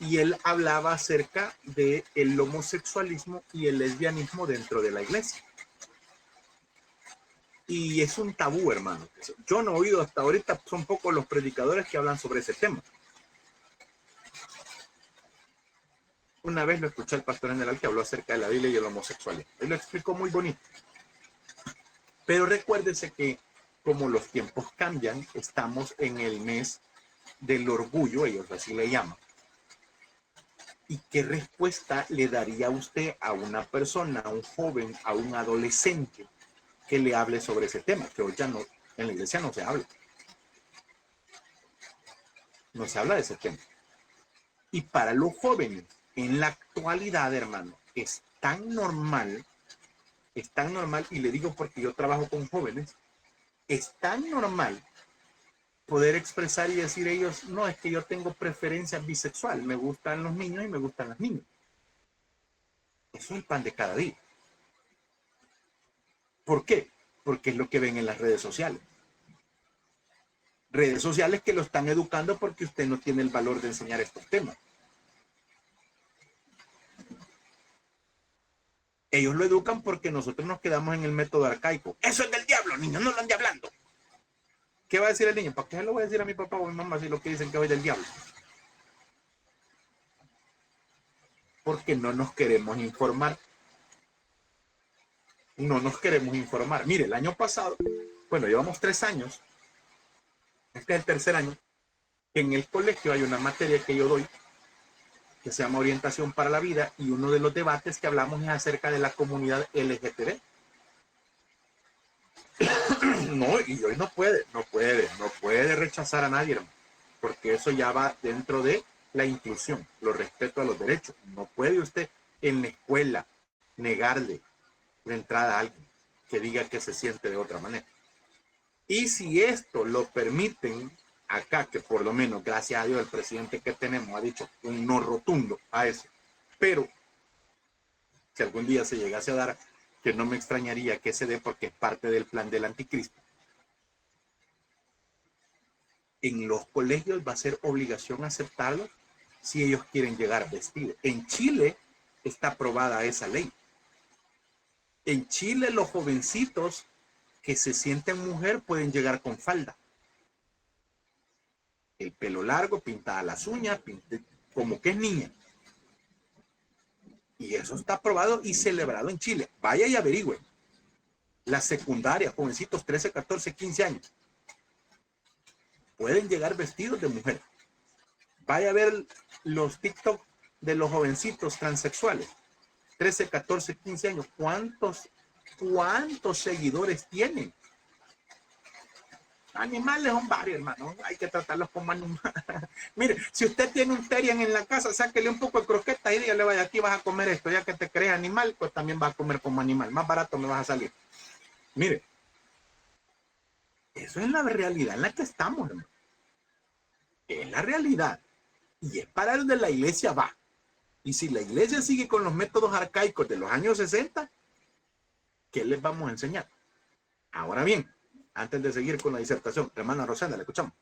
Y él hablaba acerca del homosexualismo y el lesbianismo dentro de la iglesia. Y es un tabú, hermano. Yo no he oído hasta ahorita, son pocos los predicadores que hablan sobre ese tema. Una vez lo escuché al pastor general que habló acerca de la Biblia y el homosexualismo. Él lo explicó muy bonito. Pero recuérdese que como los tiempos cambian, estamos en el mes del orgullo, ellos así le llaman. ¿Y qué respuesta le daría usted a una persona, a un joven, a un adolescente que le hable sobre ese tema? Que hoy ya no, en la iglesia no se habla. No se habla de ese tema. Y para los jóvenes, en la actualidad, hermano, es tan normal, y le digo porque yo trabajo con jóvenes, es tan normal poder expresar y decir ellos, no, es que yo tengo preferencia bisexual, me gustan los niños y me gustan las niñas. Eso es el pan de cada día. ¿Por qué? Porque es lo que ven en las redes sociales. Redes sociales que lo están educando porque usted no tiene el valor de enseñar estos temas. Ellos lo educan porque nosotros nos quedamos en el método arcaico. Eso es del diablo, niños, no lo ande hablando. ¿Qué va a decir el niño? ¿Para qué se lo voy a decir a mi papá o a mi mamá si lo que dicen que es del diablo? Porque no nos queremos informar. No nos queremos informar. Mire, el año pasado, bueno, llevamos 3 años. Este es el tercer año. En el colegio hay una materia que yo doy que se llama Orientación para la Vida, y uno de los debates que hablamos es acerca de la comunidad LGTB. No, y hoy no puede rechazar a nadie, hermano, porque eso ya va dentro de la inclusión, los respeto a los derechos. No puede usted en la escuela negarle la entrada a alguien que diga que se siente de otra manera. Y si esto lo permiten acá, que por lo menos, gracias a Dios, el presidente que tenemos ha dicho un no rotundo a eso, pero si algún día se llegase a dar, que no me extrañaría que se dé porque es parte del plan del anticristo, en los colegios va a ser obligación aceptarlo si ellos quieren llegar vestidos. En Chile está aprobada esa ley. En Chile los jovencitos que se sienten mujer pueden llegar con falda. El pelo largo, pintada las uñas, como que es niña. Y eso está aprobado y celebrado en Chile. Vaya y averigüe. La secundaria, jovencitos 13, 14, 15 años, pueden llegar vestidos de mujer. Vaya a ver los TikTok de los jovencitos transexuales. 13, 14, 15 años. ¿Cuántos seguidores tienen? Animales son varios, hermano. Hay que tratarlos como animales. Mire, si usted tiene un terian en la casa, sáquele un poco de croqueta y dígale, vaya, aquí vas a comer esto. Ya que te crees animal, pues también vas a comer como animal. Más barato me vas a salir. Mire, eso es la realidad en la que estamos, hermano. Es la realidad. Y es para donde la iglesia va. Y si la iglesia sigue con los métodos arcaicos de los años 60, ¿qué les vamos a enseñar? Ahora bien, antes de seguir con la disertación, hermana Rosenda, le escuchamos.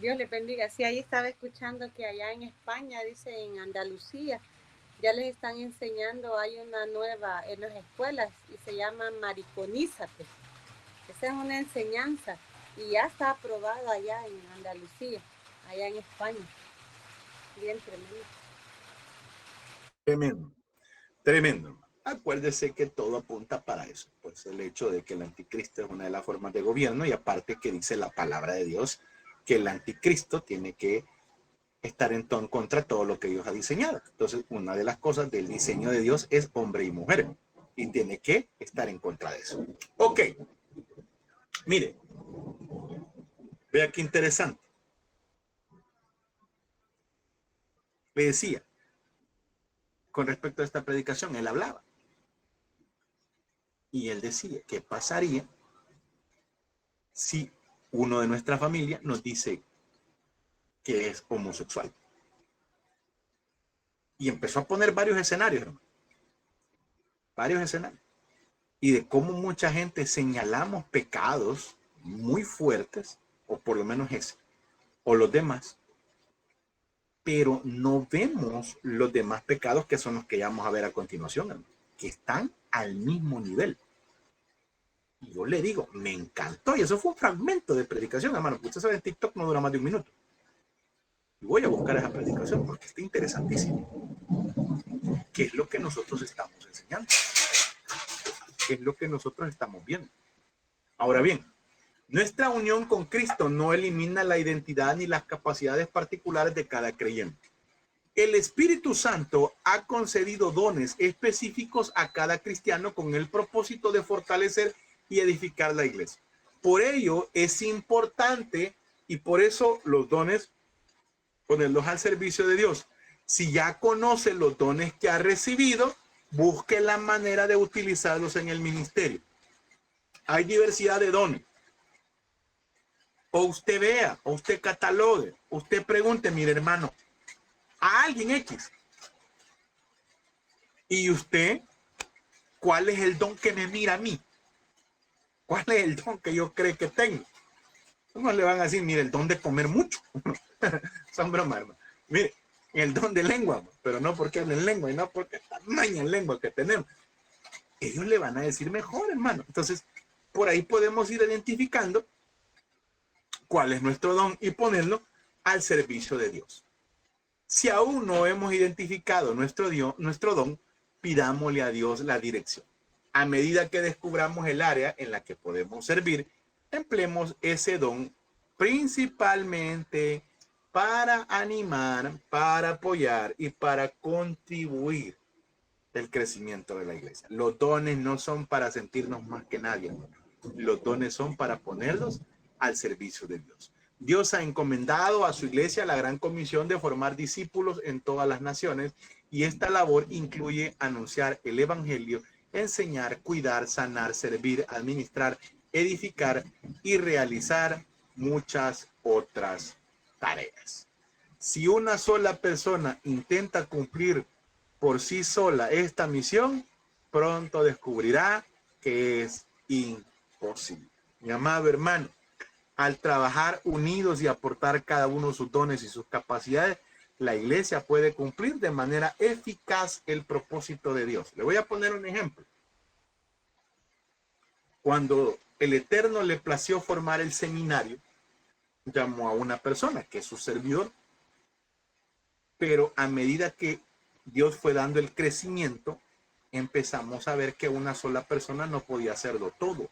Dios le bendiga. Sí, ahí estaba escuchando que allá en España, dice en Andalucía, ya les están enseñando, hay una nueva en las escuelas y se llama Mariconízate. Esa es una enseñanza y ya está aprobada allá en Andalucía, allá en España. Bien tremendo. Tremendo, tremendo. Acuérdese que todo apunta para eso, pues el hecho de que el anticristo es una de las formas de gobierno y aparte que dice la palabra de Dios que el anticristo tiene que estar en contra de todo lo que Dios ha diseñado. Entonces, una de las cosas del diseño de Dios es hombre y mujer y tiene que estar en contra de eso. Ok, mire, vea qué interesante. Le decía, con respecto a esta predicación, él hablaba. Y él decía, ¿qué pasaría si uno de nuestra familia nos dice que es homosexual? Y empezó a poner varios escenarios, hermano. Varios escenarios. Y de cómo mucha gente señalamos pecados muy fuertes, o por lo menos ese, o los demás, pero no vemos los demás pecados que son los que ya vamos a ver a continuación, hermano, que están al mismo nivel. Y yo le digo, me encantó, y eso fue un fragmento de predicación, hermano, porque usted sabe, en TikTok no dura más de un minuto. Y voy a buscar esa predicación porque está interesantísimo. ¿Qué es lo que nosotros estamos enseñando? ¿Qué es lo que nosotros estamos viendo? Ahora bien, nuestra unión con Cristo no elimina la identidad ni las capacidades particulares de cada creyente. El Espíritu Santo ha concedido dones específicos a cada cristiano con el propósito de fortalecer y edificar la iglesia. Por ello es importante y por eso los dones, ponerlos al servicio de Dios. Si ya conoce los dones que ha recibido, busque la manera de utilizarlos en el ministerio. Hay diversidad de dones. O usted vea, o usted catalogue, usted pregunte, mire hermano, a alguien X. Y usted, ¿cuál es el don que me mira a mí? ¿Cuál es el don que yo creo que tengo? Unos le van a decir, mire, el don de comer mucho. Son bromas, hermano. Mire, el don de lengua, pero no porque hablen lengua y no porque tamaña en lengua que tenemos. Ellos le van a decir mejor, hermano. Entonces, por ahí podemos ir identificando cuál es nuestro don y ponerlo al servicio de Dios. Si aún no hemos identificado nuestro don, pidámosle a Dios la dirección. A medida que descubramos el área en la que podemos servir, empleemos ese don principalmente para animar, para apoyar y para contribuir el crecimiento de la iglesia. Los dones no son para sentirnos más que nadie. Los dones son para ponerlos al servicio de Dios. Dios ha encomendado a su iglesia la gran comisión de formar discípulos en todas las naciones y esta labor incluye anunciar el evangelio, enseñar, cuidar, sanar, servir, administrar, edificar y realizar muchas otras tareas. Si una sola persona intenta cumplir por sí sola esta misión, pronto descubrirá que es imposible. Mi amado hermano, al trabajar unidos y aportar cada uno sus dones y sus capacidades, la iglesia puede cumplir de manera eficaz el propósito de Dios. Le voy a poner un ejemplo. Cuando el Eterno le plació formar el seminario, llamó a una persona que es su servidor, pero a medida que Dios fue dando el crecimiento, empezamos a ver que una sola persona no podía hacerlo todo.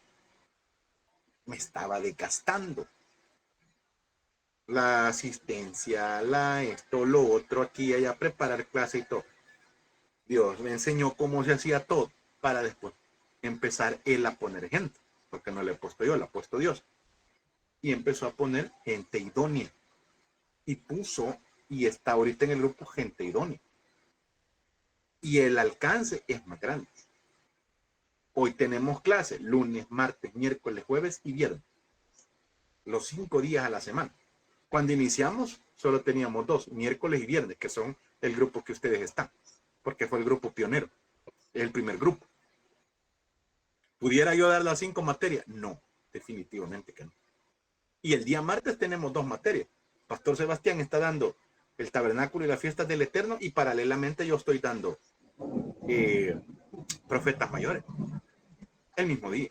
Me estaba desgastando. La asistencia, esto, lo otro, aquí y allá, preparar clase y todo. Dios me enseñó cómo se hacía todo para después empezar él a poner gente. porque no la he puesto yo, la ha puesto Dios. Y empezó a poner gente idónea. Y puso, y está ahorita en el grupo gente idónea. Y el alcance es más grande. Hoy tenemos clases lunes, martes, miércoles, jueves y viernes. Los 5 días a la semana. Cuando iniciamos, solo teníamos 2, miércoles y viernes, que son el grupo que ustedes están, porque fue el grupo pionero, es el primer grupo. ¿Pudiera yo dar las 5 materias? No, definitivamente que no. Y el día martes tenemos 2 materias. Pastor Sebastián está dando el tabernáculo y las fiestas del Eterno, y paralelamente yo estoy dando profetas mayores el mismo día.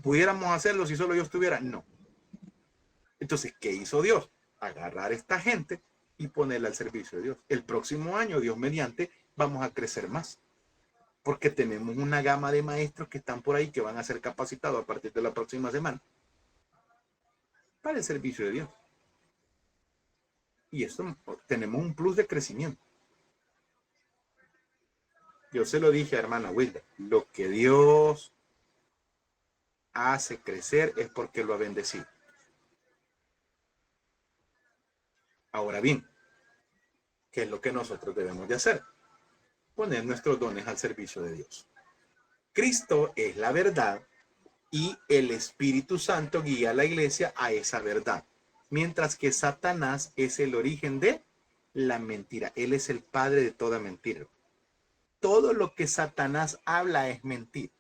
¿Pudiéramos hacerlo si solo yo estuviera? No. Entonces, ¿qué hizo Dios? Agarrar a esta gente y ponerla al servicio de Dios. El próximo año, Dios mediante, vamos a crecer más. Porque tenemos una gama de maestros que están por ahí que van a ser capacitados a partir de la próxima semana para el servicio de Dios. Y eso tenemos un plus de crecimiento. Yo se lo dije a hermana Wilda, lo que Dios hace crecer es porque lo ha bendecido. Ahora bien, ¿qué es lo que nosotros debemos de hacer? Poner nuestros dones al servicio de Dios. Cristo es la verdad y el Espíritu Santo guía a la iglesia a esa verdad. Mientras que Satanás es el origen de la mentira. Él es el padre de toda mentira. Todo lo que Satanás habla es mentira.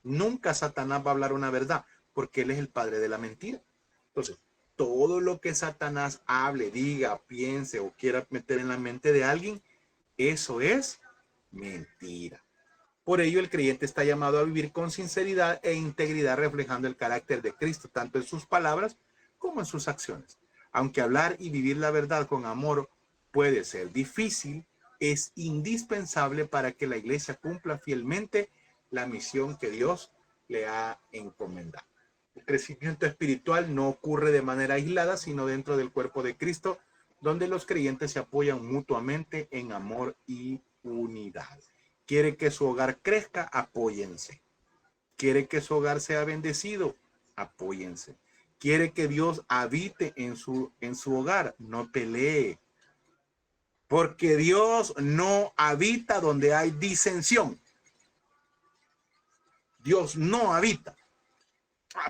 Nunca Satanás va a hablar una verdad, porque él es el padre de la mentira. Entonces, todo lo que Satanás hable, diga, piense o quiera meter en la mente de alguien, eso es mentira. Por ello, el creyente está llamado a vivir con sinceridad e integridad, reflejando el carácter de Cristo, tanto en sus palabras como en sus acciones. Aunque hablar y vivir la verdad con amor puede ser difícil, es indispensable para que la iglesia cumpla fielmente la misión que Dios le ha encomendado. El crecimiento espiritual no ocurre de manera aislada, sino dentro del cuerpo de Cristo, donde los creyentes se apoyan mutuamente en amor y unidad. Quiere que su hogar crezca, apóyense. Quiere que su hogar sea bendecido, apóyense. Quiere que Dios habite en su hogar, no pelee. Porque Dios no habita donde hay disensión. Dios no habita.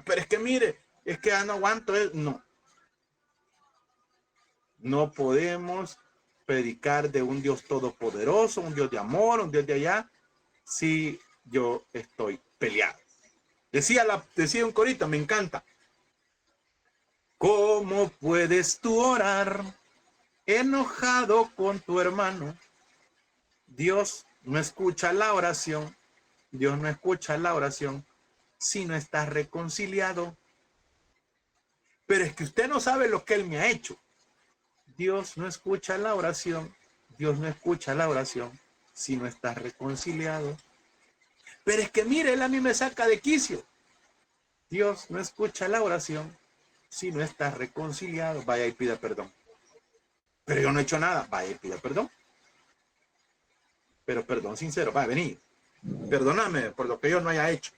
Pero es que mire, es que ya no aguanto. No. No podemos predicar de un Dios todopoderoso, un Dios de amor, un Dios de allá, si yo estoy peleado. Decía un corito, me encanta. ¿Cómo puedes tú orar enojado con tu hermano? Dios no escucha la oración. Dios no escucha la oración si no estás reconciliado. Pero es que usted no sabe lo que él me ha hecho. Dios no escucha la oración. Dios no escucha la oración si no estás reconciliado. Pero es que mire, él a mí me saca de quicio. Dios no escucha la oración si no estás reconciliado. Vaya y pida perdón. Pero yo no he hecho nada. Vaya y pida perdón. Pero perdón sincero. Va a venir. Perdóname por lo que yo no haya hecho.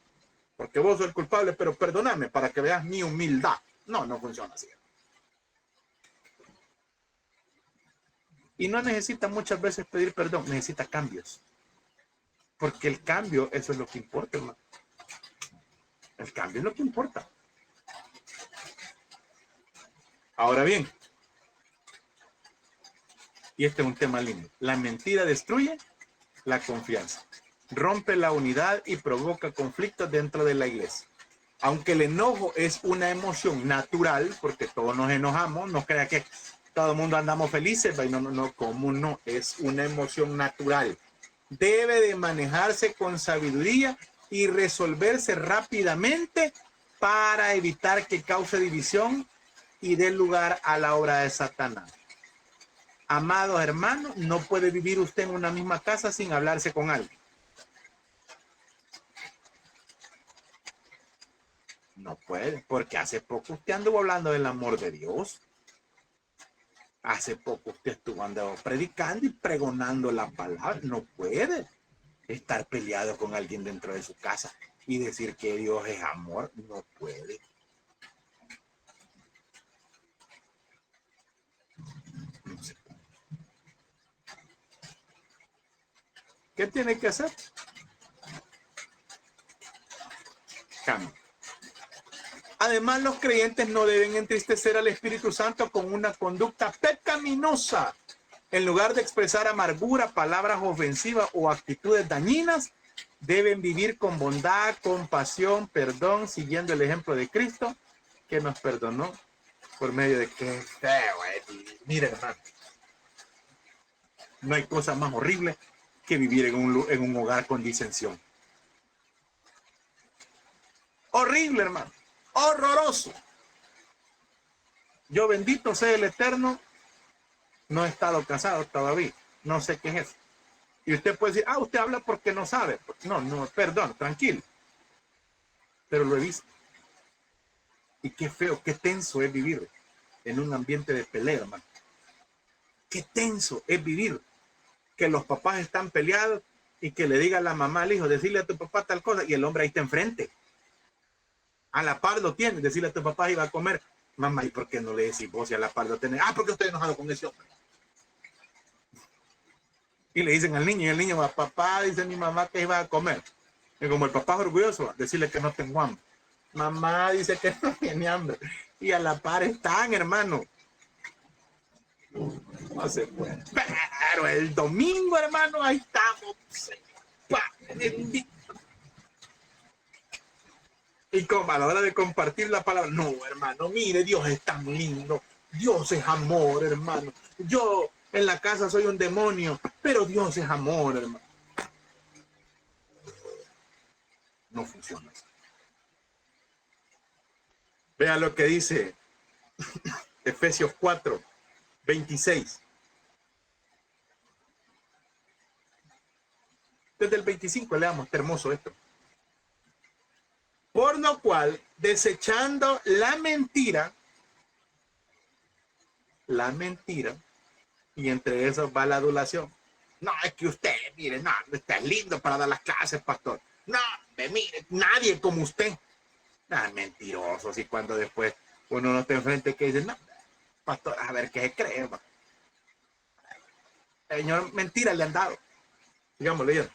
Porque vos sos el culpable, pero perdóname para que veas mi humildad. No, no funciona así. Y no necesita muchas veces pedir perdón, necesita cambios. Porque el cambio, eso es lo que importa, hermano. El cambio es lo que importa. Ahora bien, y este es un tema lindo, la mentira destruye la confianza, rompe la unidad y provoca conflictos dentro de la iglesia. Aunque el enojo es una emoción natural, porque todos nos enojamos, no crea que todo el mundo andamos felices, no, ¿cómo no? Es una emoción natural. Debe de manejarse con sabiduría y resolverse rápidamente para evitar que cause división y dé lugar a la obra de Satanás. Amados hermanos, no puede vivir usted en una misma casa sin hablarse con alguien. No puede, porque hace poco usted anduvo hablando del amor de Dios. Hace poco usted estuvo andando predicando y pregonando la palabra. No puede estar peleado con alguien dentro de su casa. y decir que Dios es amor, no puede. No se puede. ¿Qué tiene que hacer? Cambio. Además, los creyentes no deben entristecer al Espíritu Santo con una conducta pecaminosa. En lugar de expresar amargura, palabras ofensivas o actitudes dañinas, deben vivir con bondad, compasión, perdón, siguiendo el ejemplo de Cristo, que nos perdonó por medio de que feo. Mira, hermano, no hay cosa más horrible que vivir en un hogar con disensión. Horrible, hermano. Horroroso. Yo, bendito sea el Eterno, no he estado casado todavía. No sé qué es eso. Y usted puede decir, usted habla porque no sabe. No, perdón, tranquilo. Pero lo he visto. Y qué feo, qué tenso es vivir en un ambiente de pelea, hermano. Qué tenso es vivir que los papás están peleados y que le diga a la mamá al hijo, decirle a tu papá tal cosa, y el hombre ahí está enfrente. A la par lo tiene, decirle a tu papá iba a comer. Mamá, ¿y por qué no le decís vos si a la par lo tenés? Porque estoy enojado con ese hombre. Y le dicen al niño, y el niño va, papá, dice mi mamá que iba a comer. Y como el papá es orgulloso, decirle que no tengo hambre. Mamá dice que no tiene hambre. Y a la par están, hermano. No se puede. Pero el domingo, hermano, ahí estamos. Y como a la hora de compartir la palabra, no, hermano, mire, Dios es tan lindo. Dios es amor, hermano. Yo en la casa soy un demonio, pero Dios es amor, hermano. No funciona así. Vea lo que dice Efesios 4, 26. Desde el 25 leamos, está hermoso esto. Por lo cual, desechando la mentira, y entre eso va la adulación. No, es que usted, mire, no, está lindo para dar las clases, pastor. No, mire, nadie como usted. Mentirosos. Y cuando después uno no está enfrente, que dice, no, pastor, a ver qué se cree, hermano. Señor, mentira le han dado. Digámoslo ya.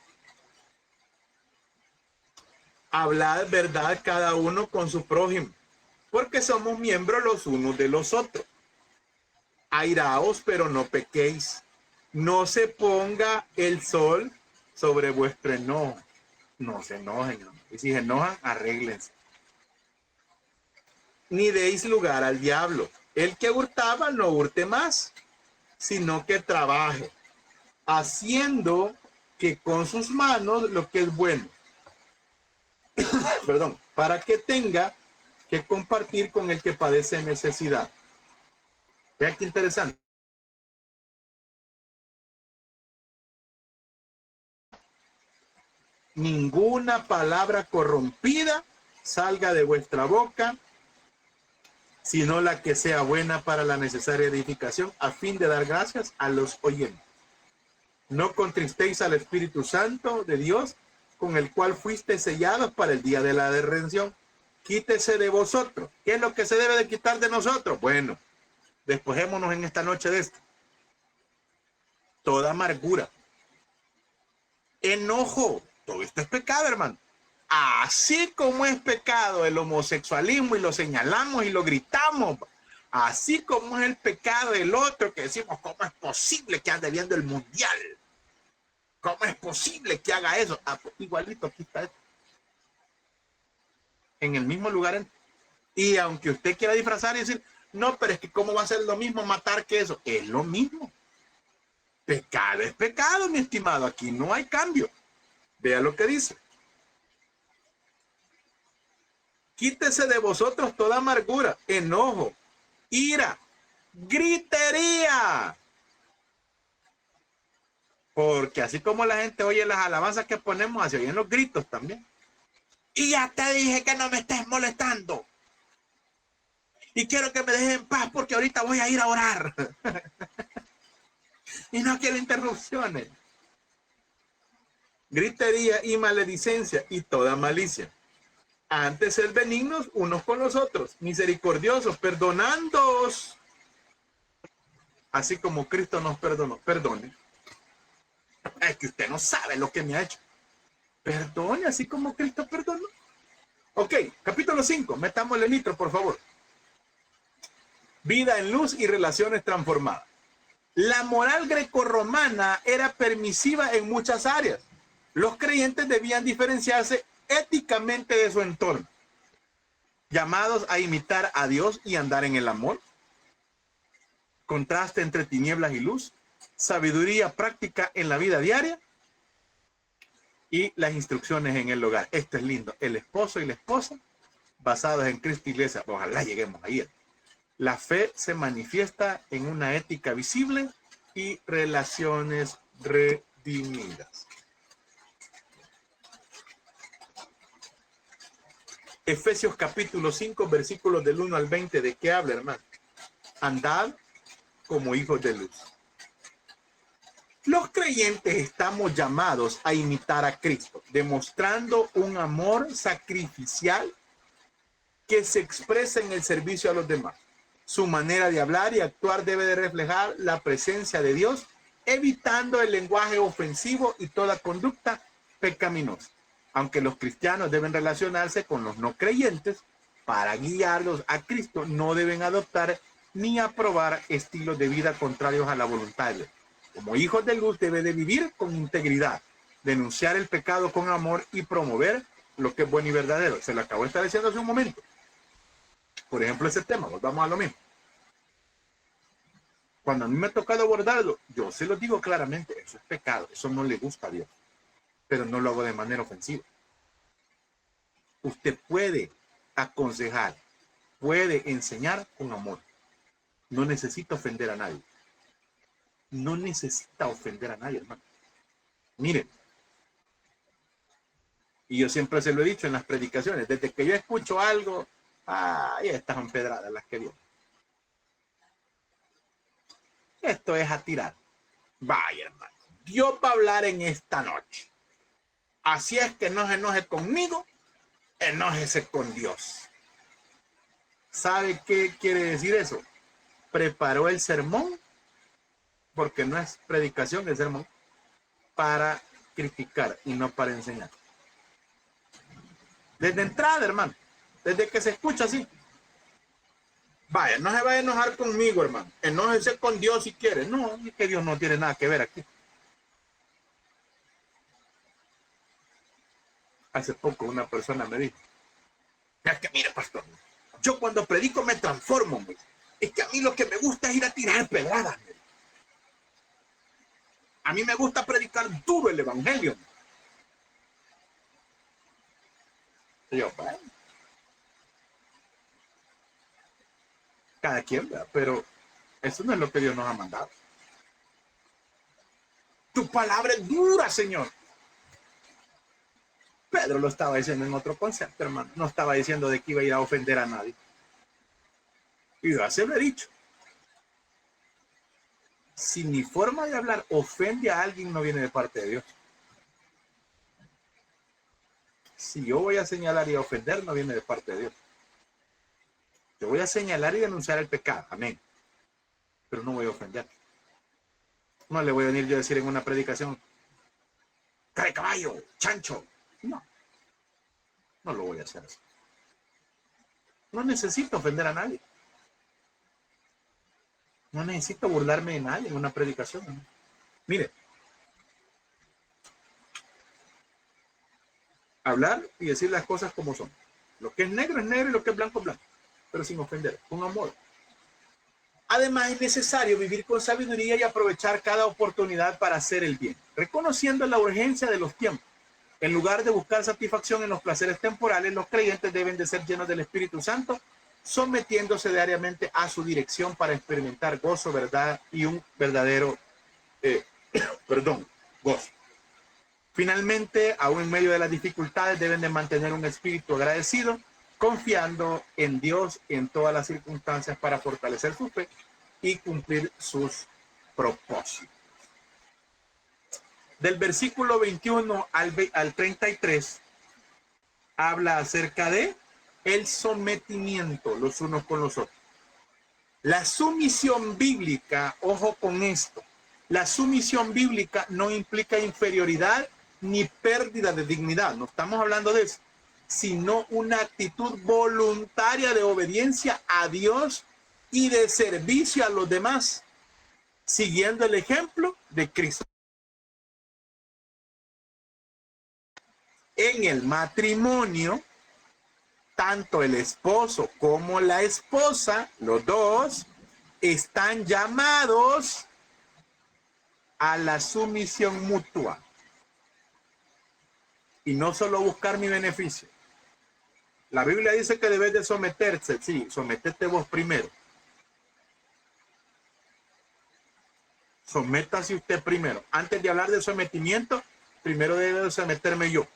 Hablad verdad cada uno con su prójimo, porque somos miembros los unos de los otros. Airaos, pero no pequéis. No se ponga el sol sobre vuestro enojo. No se enojen, ¿no? Y si se enojan, arréglense. Ni deis lugar al diablo. El que hurtaba, no hurte más, sino que trabaje, haciendo que con sus manos lo que es bueno. Perdón, para que tenga que compartir con el que padece necesidad. Vean qué interesante. Ninguna palabra corrompida salga de vuestra boca, sino la que sea buena para la necesaria edificación, a fin de dar gracias a los oyentes. No contristéis al Espíritu Santo de Dios, con el cual fuiste sellados para el día de la redención. Quítese de vosotros. ¿Qué es lo que se debe de quitar de nosotros? Bueno, despojémonos en esta noche de esto. Toda amargura, enojo, todo esto es pecado, hermano. Así como es pecado el homosexualismo y lo señalamos y lo gritamos, así como es el pecado del otro que decimos, ¿cómo es posible que ande viendo el mundial? ¿Cómo es posible que haga eso? Pues igualito, aquí está esto. En el mismo lugar. Y aunque usted quiera disfrazar y decir, no, pero es que ¿cómo va a ser lo mismo matar que eso? Es lo mismo. Pecado es pecado, mi estimado. Aquí no hay cambio. Vea lo que dice. Quítese de vosotros toda amargura, enojo, ira, gritería. Porque así como la gente oye las alabanzas que ponemos, así oyen los gritos también. Y ya te dije que no me estés molestando. Y quiero que me dejes en paz porque ahorita voy a ir a orar. Y no quiero interrupciones. Gritería y maledicencia y toda malicia. Antes sed benignos unos con los otros, misericordiosos, perdonándoos, así como Cristo nos perdonó. Perdone. Es que usted no sabe lo que me ha hecho. Perdone, así como Cristo perdonó. Ok, capítulo 5. Metámosle nitro, por favor. Vida en luz y relaciones transformadas. La moral grecorromana era permisiva en muchas áreas. Los creyentes debían diferenciarse éticamente de su entorno, llamados a imitar a Dios y andar en el amor. Contraste entre tinieblas y luz, sabiduría práctica en la vida diaria y las instrucciones en el hogar. Esto es lindo. El esposo y la esposa basados en Cristo Iglesia. Ojalá lleguemos ahí. La fe se manifiesta en una ética visible y relaciones redimidas. Efesios capítulo 5, versículos del 1 al 20. ¿De qué habla, hermano? Andad como hijos de luz. Los creyentes estamos llamados a imitar a Cristo, demostrando un amor sacrificial que se expresa en el servicio a los demás. Su manera de hablar y actuar debe de reflejar la presencia de Dios, evitando el lenguaje ofensivo y toda conducta pecaminosa. Aunque los cristianos deben relacionarse con los no creyentes para guiarlos a Cristo, no deben adoptar ni aprobar estilos de vida contrarios a la voluntad de Dios. Como hijos de luz debe de vivir con integridad, denunciar el pecado con amor y promover lo que es bueno y verdadero. Se lo acabo de estar diciendo hace un momento. Por ejemplo, ese tema, volvamos a lo mismo. Cuando a mí me ha tocado abordarlo, yo se lo digo claramente, eso es pecado, eso no le gusta a Dios, pero no lo hago de manera ofensiva. Usted puede aconsejar, puede enseñar con amor. No necesita ofender a nadie. No necesita ofender a nadie, hermano. Miren, y yo siempre se lo he dicho en las predicaciones, desde que yo escucho algo, estas son pedradas las que vienen. Esto es a tirar. Vaya, hermano. Dios va a hablar en esta noche. Así es que no se enoje conmigo, enójese con Dios. ¿Sabe qué quiere decir eso? Preparó el sermón, porque no es predicación el sermón, para criticar y no para enseñar. Desde entrada, hermano, desde que se escucha así. Vaya, no se va a enojar conmigo, hermano. Enójese con Dios si quiere. No, es que Dios no tiene nada que ver aquí. Hace poco una persona me dijo, es que mire, pastor, yo cuando predico me transformo. Es que a mí lo que me gusta es ir a tirar pedradas. A mí me gusta predicar duro el evangelio. Y yo, bueno, cada quien, ¿verdad? Pero eso no es lo que Dios nos ha mandado. Tu palabra es dura, Señor. Pedro lo estaba diciendo en otro concepto, hermano. No estaba diciendo de que iba a ir a ofender a nadie. Y yo se lo he dicho. Si mi forma de hablar ofende a alguien, no viene de parte de Dios. Si yo voy a señalar y a ofender, no viene de parte de Dios. Yo voy a señalar y denunciar el pecado. Amén. Pero no voy a ofender. No le voy a venir yo a decir en una predicación, cae caballo, chancho. No. No lo voy a hacer así. No necesito ofender a nadie. No necesito burlarme de nadie en una predicación. ¿No? Mire. Hablar y decir las cosas como son. Lo que es negro y lo que es blanco es blanco. Pero sin ofender, con amor. Además, es necesario vivir con sabiduría y aprovechar cada oportunidad para hacer el bien, reconociendo la urgencia de los tiempos. En lugar de buscar satisfacción en los placeres temporales, los creyentes deben de ser llenos del Espíritu Santo, sometiéndose diariamente a su dirección para experimentar gozo, verdad y un verdadero gozo. Finalmente, aún en medio de las dificultades, deben de mantener un espíritu agradecido, confiando en Dios en todas las circunstancias para fortalecer su fe y cumplir sus propósitos. Del versículo 21 al 33, habla acerca de el sometimiento los unos con los otros. La sumisión bíblica, ojo con esto, la sumisión bíblica no implica inferioridad ni pérdida de dignidad, no estamos hablando de eso, sino una actitud voluntaria de obediencia a Dios y de servicio a los demás, siguiendo el ejemplo de Cristo. En el matrimonio, tanto el esposo como la esposa, los dos, están llamados a la sumisión mutua. Y no solo buscar mi beneficio. La Biblia dice que debes de someterse. Sí, sometete vos primero. Sométase usted primero. Antes de hablar de sometimiento, primero debe de someterme yo.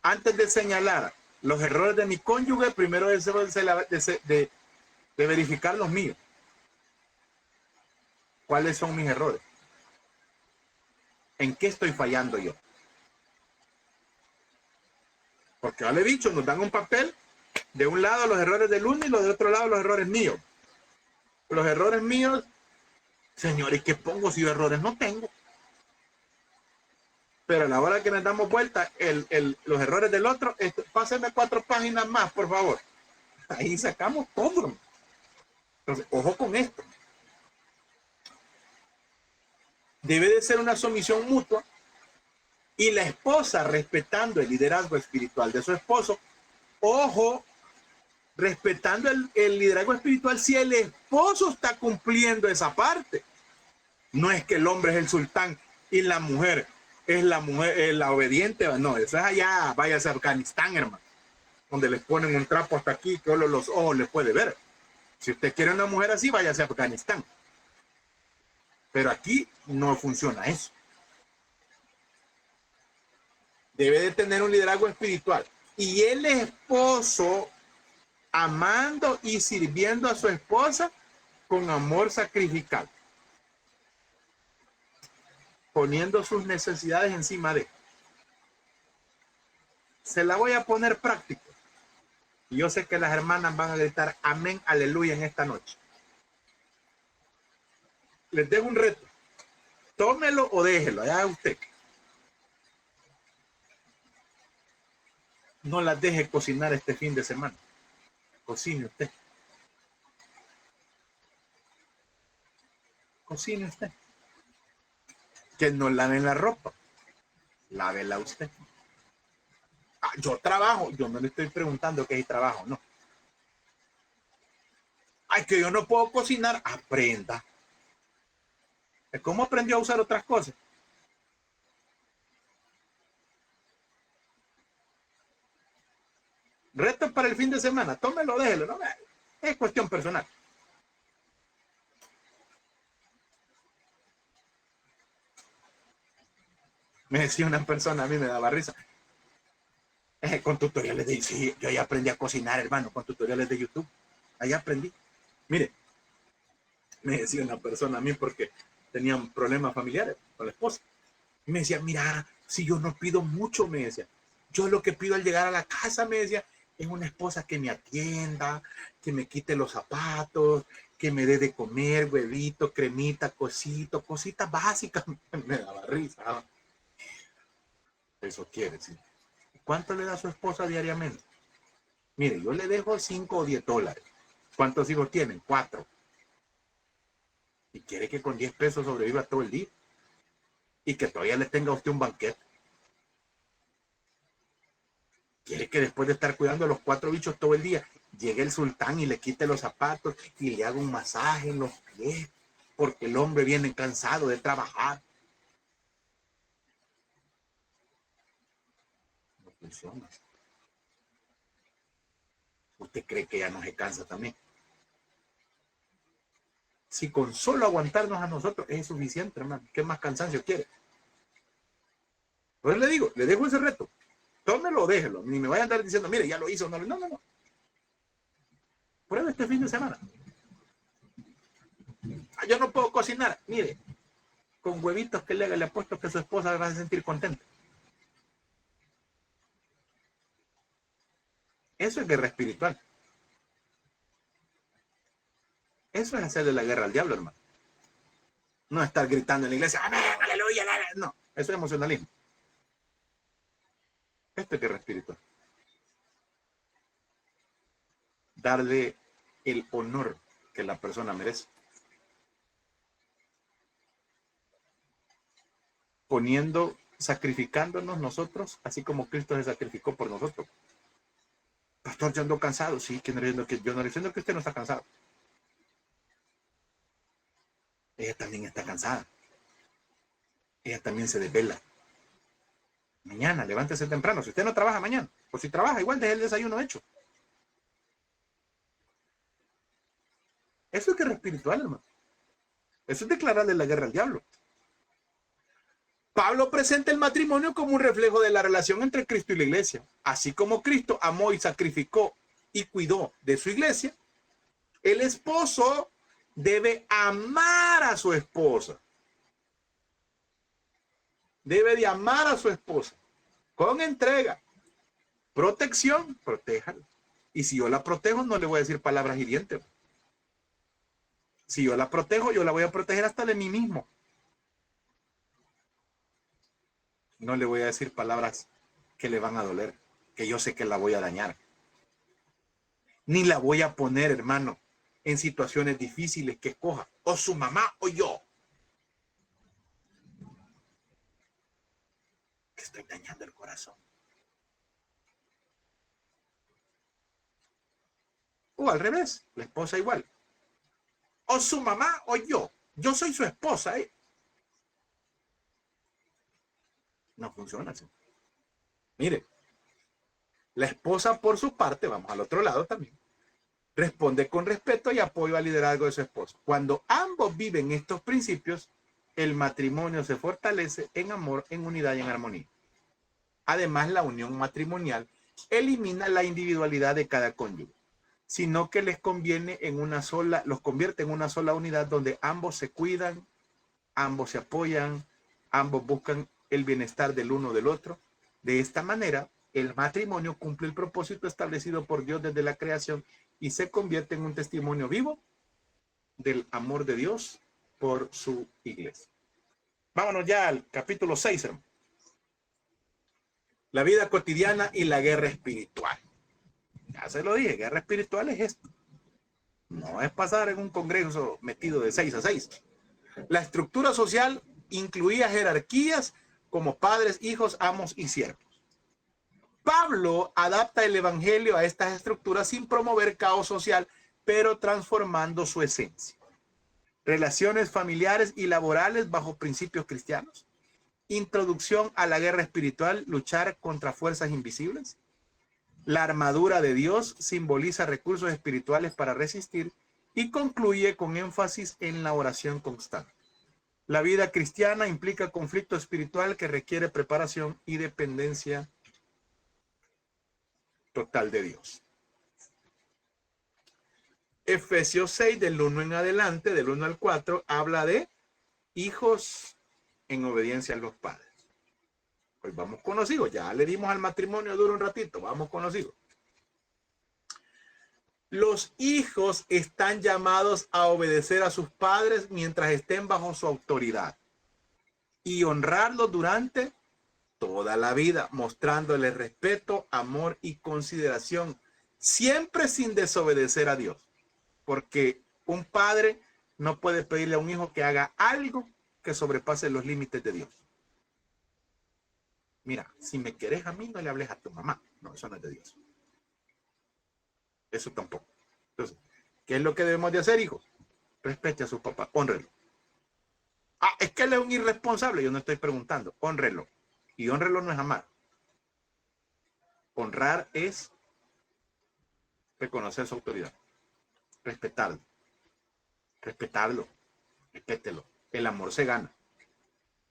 Antes de señalar los errores de mi cónyuge, primero de verificar los míos. ¿Cuáles son mis errores? ¿En qué estoy fallando yo? Porque ya le he dicho, nos dan un papel, de un lado los errores del uno y de otro lado los errores míos. Los errores míos, señor, ¿y qué pongo si yo errores no tengo? Pero a la hora que nos damos vuelta, los errores del otro, pásenme 4 páginas más, por favor. Ahí sacamos todo. Entonces, ojo con esto. Debe de ser una sumisión mutua y la esposa respetando el liderazgo espiritual de su esposo. Ojo, respetando el liderazgo espiritual si el esposo está cumpliendo esa parte. No es que el hombre es el sultán y la mujer es la obediente. No, eso es allá, váyase a Afganistán, hermano, donde les ponen un trapo hasta aquí que solo los ojos les puede ver. Si usted quiere una mujer así, váyase a Afganistán. Pero aquí no funciona eso. Debe de tener un liderazgo espiritual. Y el esposo amando y sirviendo a su esposa con amor sacrificial. Poniendo sus necesidades encima de. Se la voy a poner práctico. Y yo sé que las hermanas van a gritar amén, aleluya en esta noche. Les dejo un reto. Tómelo o déjelo, allá usted. No las deje cocinar este fin de semana. Cocine usted. Cocine usted. Que no laven la ropa. Lávela usted. Ah, yo trabajo. Yo no le estoy preguntando que hay trabajo, no. Ay, que yo no puedo cocinar. Aprenda. ¿Cómo aprendió a usar otras cosas? Reto para el fin de semana. Tómelo, déjelo. No, es cuestión personal. Me decía una persona, a mí me daba risa. Con tutoriales de... Sí, yo ya aprendí a cocinar, hermano, con tutoriales de YouTube. Ahí aprendí. Mire, me decía una persona a mí porque tenían problemas familiares con la esposa. Y me decía, mira, si yo no pido mucho, me decía. Yo lo que pido al llegar a la casa, me decía, es una esposa que me atienda, que me quite los zapatos, que me dé de comer, huevito, cremita, cositas básicas. Me daba risa. Eso quiere decir. ¿Cuánto le da a su esposa diariamente? Mire, yo le dejo 5 o 10 dólares. ¿Cuántos hijos tienen? 4. Y quiere que con 10 pesos sobreviva todo el día. Y que todavía le tenga a usted un banquete. Quiere que después de estar cuidando a los 4 bichos todo el día, llegue el sultán y le quite los zapatos y le haga un masaje en los pies. Porque el hombre viene cansado de trabajar. No funciona. ¿Usted cree que ya no se cansa también? Si con solo aguantarnos a nosotros es suficiente, hermano, ¿qué más cansancio quiere? Pues le digo, le dejo ese reto. Tómelo o déjelo. Ni me vaya a andar diciendo, mire, ya lo hizo. No, no, no. Prueba este fin de semana. Ah, yo no puedo cocinar. Mire, con huevitos que le apuesto que su esposa va a sentir contenta. Eso es guerra espiritual. Eso es hacerle la guerra al diablo, hermano. No estar gritando en la iglesia, amén, aleluya, aleluya. No, eso es emocionalismo. Esto es guerra espiritual. Darle el honor que la persona merece. Sacrificándonos nosotros, así como Cristo se sacrificó por nosotros. Pastor, yo ando cansado. Sí, yo no estoy diciendo que usted no está cansado. Ella también está cansada. Ella también se desvela. Mañana, levántese temprano. Si usted no trabaja mañana, o si trabaja, igual deje el desayuno hecho. Eso es guerra espiritual, hermano. Eso es declararle la guerra al diablo. Pablo presenta el matrimonio como un reflejo de la relación entre Cristo y la iglesia. Así como Cristo amó y sacrificó y cuidó de su iglesia, el esposo debe amar a su esposa. Debe de amar a su esposa con entrega, protección, protéjala. Y si yo la protejo, no le voy a decir palabras hirientes. Si yo la protejo, yo la voy a proteger hasta de mí mismo. No le voy a decir palabras que le van a doler, que yo sé que la voy a dañar. Ni la voy a poner, hermano, en situaciones difíciles que escoja, o su mamá o yo. Que estoy dañando el corazón. O al revés, la esposa igual. O su mamá o yo. Yo soy su esposa, ¿eh? No funciona así. Mire, la esposa por su parte, vamos al otro lado también, responde con respeto y apoyo al liderazgo de su esposo. Cuando ambos viven estos principios, el matrimonio se fortalece en amor, en unidad y en armonía. Además, la unión matrimonial elimina la individualidad de cada cónyuge, sino que les conviene los convierte en una sola unidad donde ambos se cuidan, ambos se apoyan, ambos buscan el bienestar del uno del otro. De esta manera, el matrimonio cumple el propósito establecido por Dios desde la creación y se convierte en un testimonio vivo del amor de Dios por su iglesia. Vámonos ya al capítulo 6, hermano. La vida cotidiana y la guerra espiritual. Ya se lo dije, guerra espiritual es esto. No es pasar en un congreso metido de 6 a 6. La estructura social incluía jerarquías como padres, hijos, amos y siervos. Pablo adapta el evangelio a estas estructuras sin promover caos social, pero transformando su esencia. Relaciones familiares y laborales bajo principios cristianos. Introducción a la guerra espiritual, luchar contra fuerzas invisibles. La armadura de Dios simboliza recursos espirituales para resistir y concluye con énfasis en la oración constante. La vida cristiana implica conflicto espiritual que requiere preparación y dependencia total de Dios. Efesios 6, del 1 en adelante, del 1 al 4, habla de hijos en obediencia a los padres. Pues vamos con los hijos. Ya le dimos al matrimonio duro un ratito. Vamos con los hijos. Los hijos están llamados a obedecer a sus padres mientras estén bajo su autoridad y honrarlos durante toda la vida, mostrándoles respeto, amor y consideración, siempre sin desobedecer a Dios. Porque un padre no puede pedirle a un hijo que haga algo que sobrepase los límites de Dios. Mira, si me querés a mí, no le hables a tu mamá. No, eso no es de Dios. Eso tampoco. Entonces, ¿qué es lo que debemos de hacer, hijos? Respete a su papá, honrelo. Ah, es que él es un irresponsable. Yo no estoy preguntando, honrelo. Y honrelo no es amar. Honrar es reconocer su autoridad. Respetarlo. Respetarlo. Respételo. El amor se gana.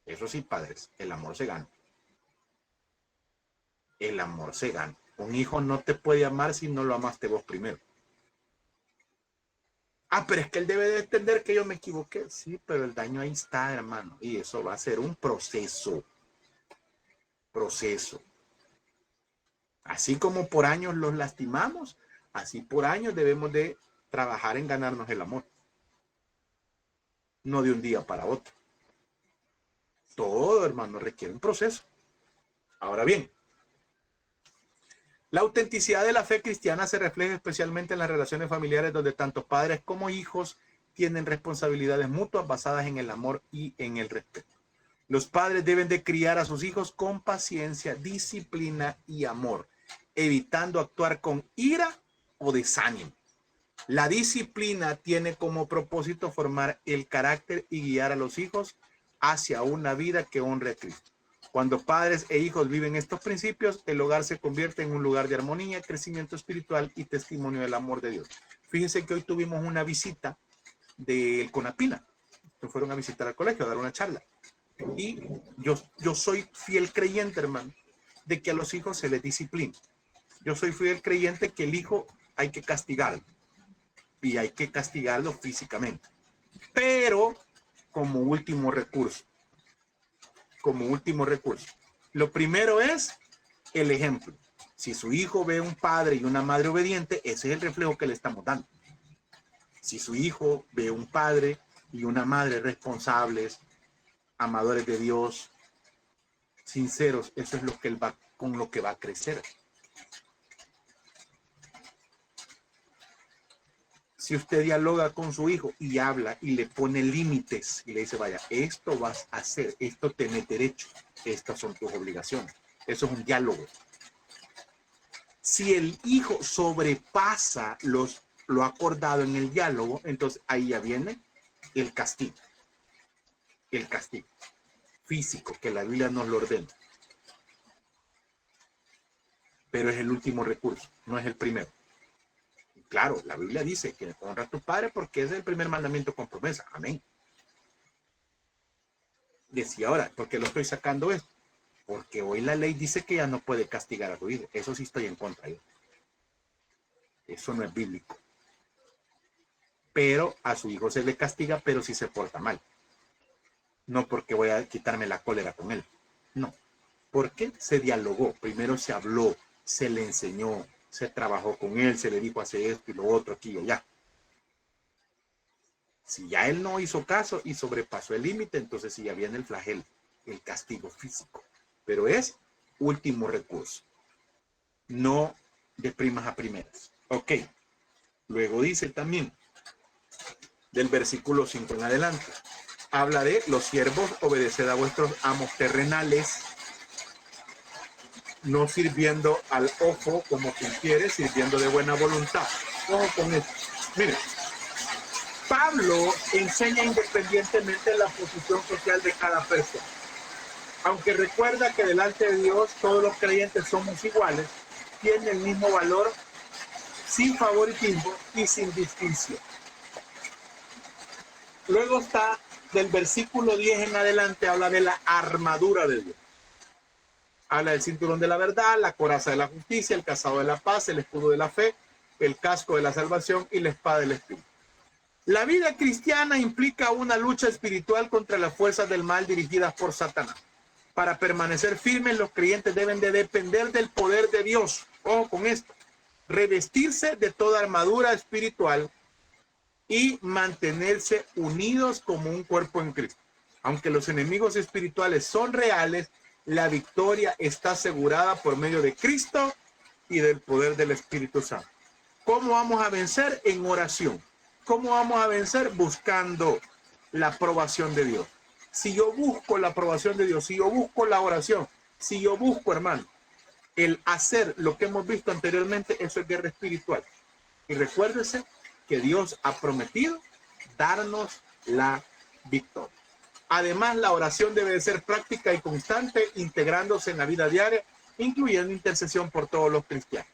Eso sí, padres, el amor se gana. El amor se gana. Un hijo no te puede amar si no lo amaste vos primero. Ah, pero es que él debe de entender que yo me equivoqué. Sí, pero el daño ahí está, hermano. Y eso va a ser un proceso. Proceso. Así como por años los lastimamos, así por años debemos de trabajar en ganarnos el amor. No de un día para otro. Todo, hermano, requiere un proceso. Ahora bien, la autenticidad de la fe cristiana se refleja especialmente en las relaciones familiares donde tanto padres como hijos tienen responsabilidades mutuas basadas en el amor y en el respeto. Los padres deben de criar a sus hijos con paciencia, disciplina y amor, evitando actuar con ira o desánimo. La disciplina tiene como propósito formar el carácter y guiar a los hijos hacia una vida que honre a Cristo. Cuando padres e hijos viven estos principios, el hogar se convierte en un lugar de armonía, crecimiento espiritual y testimonio del amor de Dios. Fíjense que hoy tuvimos una visita del CONAPINA. Me fueron a visitar al colegio a dar una charla. Y yo soy fiel creyente, hermano, de que a los hijos se les disciplina. Yo soy fiel creyente que el hijo hay que castigarlo. Y hay que castigarlo físicamente. Pero como último recurso. Como último recurso. Lo primero es el ejemplo. Si su hijo ve un padre y una madre obediente, ese es el reflejo que le estamos dando. Si su hijo ve un padre y una madre responsables, amadores de Dios, sinceros, eso es lo que él va, con lo que va a crecer. Si usted dialoga con su hijo y habla y le pone límites y le dice, vaya, esto vas a hacer, esto tenés derecho, estas son tus obligaciones. Eso es un diálogo. Si el hijo sobrepasa lo acordado en el diálogo, entonces ahí ya viene el castigo. El castigo físico, que la Biblia nos lo ordena. Pero es el último recurso, no es el primero. Claro, la Biblia dice que honra a tu padre porque es el primer mandamiento con promesa. Amén. Decía ahora, ¿por qué lo estoy sacando esto? Porque hoy la ley dice que ya no puede castigar a su hijo. Eso sí estoy en contra de él. Eso no es bíblico. Pero a su hijo se le castiga, pero si se porta mal. No porque voy a quitarme la cólera con él. No. Porque se dialogó. Primero se habló, se le enseñó, se trabajó con él, se le dijo hace esto y lo otro, aquí y allá. Si ya él no hizo caso y sobrepasó el límite, entonces sí ya viene el flagelo, el castigo físico. Pero es último recurso. No de primas a primeras. Ok. Luego dice también, del versículo 5 en adelante, hablaré, los siervos, obedeced a vuestros amos terrenales, no sirviendo al ojo como quien quiere, sirviendo de buena voluntad. Ojo con esto. Miren, Pablo enseña independientemente la posición social de cada persona. Aunque recuerda que delante de Dios todos los creyentes somos iguales, tienen el mismo valor, sin favoritismo y sin distinción. Luego está del versículo 10 en adelante, habla de la armadura de Dios. Habla del cinturón de la verdad, la coraza de la justicia, el calzado de la paz, el escudo de la fe, el casco de la salvación y la espada del espíritu. La vida cristiana implica una lucha espiritual contra las fuerzas del mal dirigidas por Satanás. Para permanecer firmes, los creyentes deben de depender del poder de Dios. Ojo con esto. Revestirse de toda armadura espiritual y mantenerse unidos como un cuerpo en Cristo. Aunque los enemigos espirituales son reales, la victoria está asegurada por medio de Cristo y del poder del Espíritu Santo. ¿Cómo vamos a vencer? En oración. ¿Cómo vamos a vencer? Buscando la aprobación de Dios. Si yo busco la aprobación de Dios, si yo busco la oración, si yo busco, hermano, el hacer lo que hemos visto anteriormente, eso es guerra espiritual. Y recuérdese que Dios ha prometido darnos la victoria. Además, la oración debe de ser práctica y constante, integrándose en la vida diaria, incluyendo intercesión por todos los cristianos.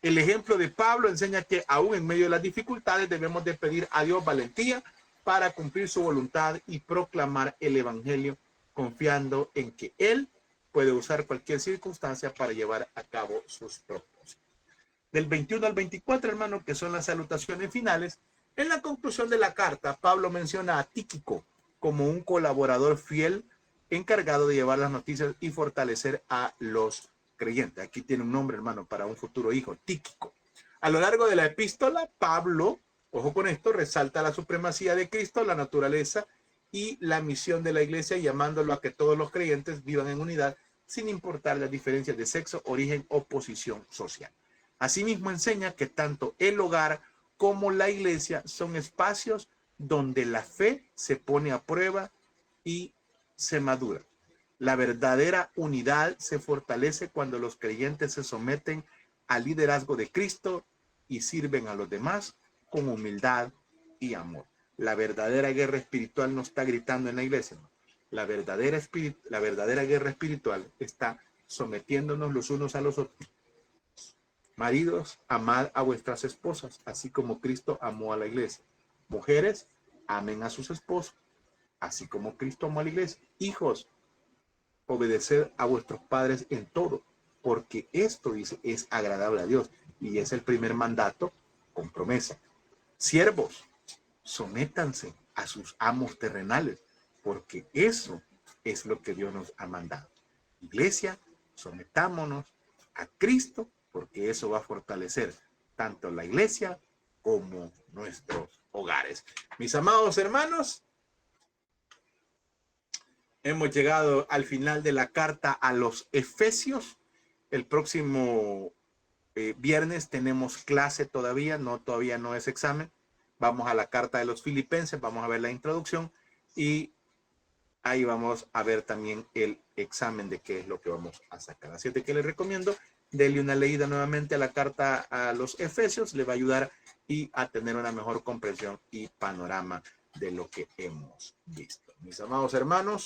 El ejemplo de Pablo enseña que aún en medio de las dificultades debemos de pedir a Dios valentía para cumplir su voluntad y proclamar el evangelio, confiando en que Él puede usar cualquier circunstancia para llevar a cabo sus propósitos. Del 21 al 24, hermano, que son las salutaciones finales, en la conclusión de la carta, Pablo menciona a Tíquico como un colaborador fiel encargado de llevar las noticias y fortalecer a los creyentes. Aquí tiene un nombre, hermano, para un futuro hijo, Tíquico. A lo largo de la epístola, Pablo, ojo con esto, resalta la supremacía de Cristo, la naturaleza y la misión de la iglesia, llamándolo a que todos los creyentes vivan en unidad sin importar las diferencias de sexo, origen o posición social. Asimismo, enseña que tanto el hogar como la iglesia son espacios donde la fe se pone a prueba y se madura. La verdadera unidad se fortalece cuando los creyentes se someten al liderazgo de Cristo y sirven a los demás con humildad y amor. La verdadera guerra espiritual no está gritando en la iglesia, ¿no? La verdadera guerra espiritual está sometiéndonos los unos a los otros. Maridos, amad a vuestras esposas, así como Cristo amó a la iglesia. Mujeres, amen a sus esposos, así como Cristo amó a la iglesia. Hijos, obedeced a vuestros padres en todo, porque esto, dice, es agradable a Dios y es el primer mandato con promesa. Siervos, sométanse a sus amos terrenales, porque eso es lo que Dios nos ha mandado. Iglesia, sometámonos a Cristo, porque eso va a fortalecer tanto la iglesia como nuestros hogares. Mis amados hermanos, hemos llegado al final de la carta a los Efesios. El próximo viernes tenemos clase todavía no es examen. Vamos a la carta de los Filipenses, vamos a ver la introducción y ahí vamos a ver también el examen de qué es lo que vamos a sacar. Así que les recomiendo, denle una leída nuevamente a la carta a los Efesios, le va a ayudar y a tener una mejor comprensión y panorama de lo que hemos visto. Mis amados hermanos,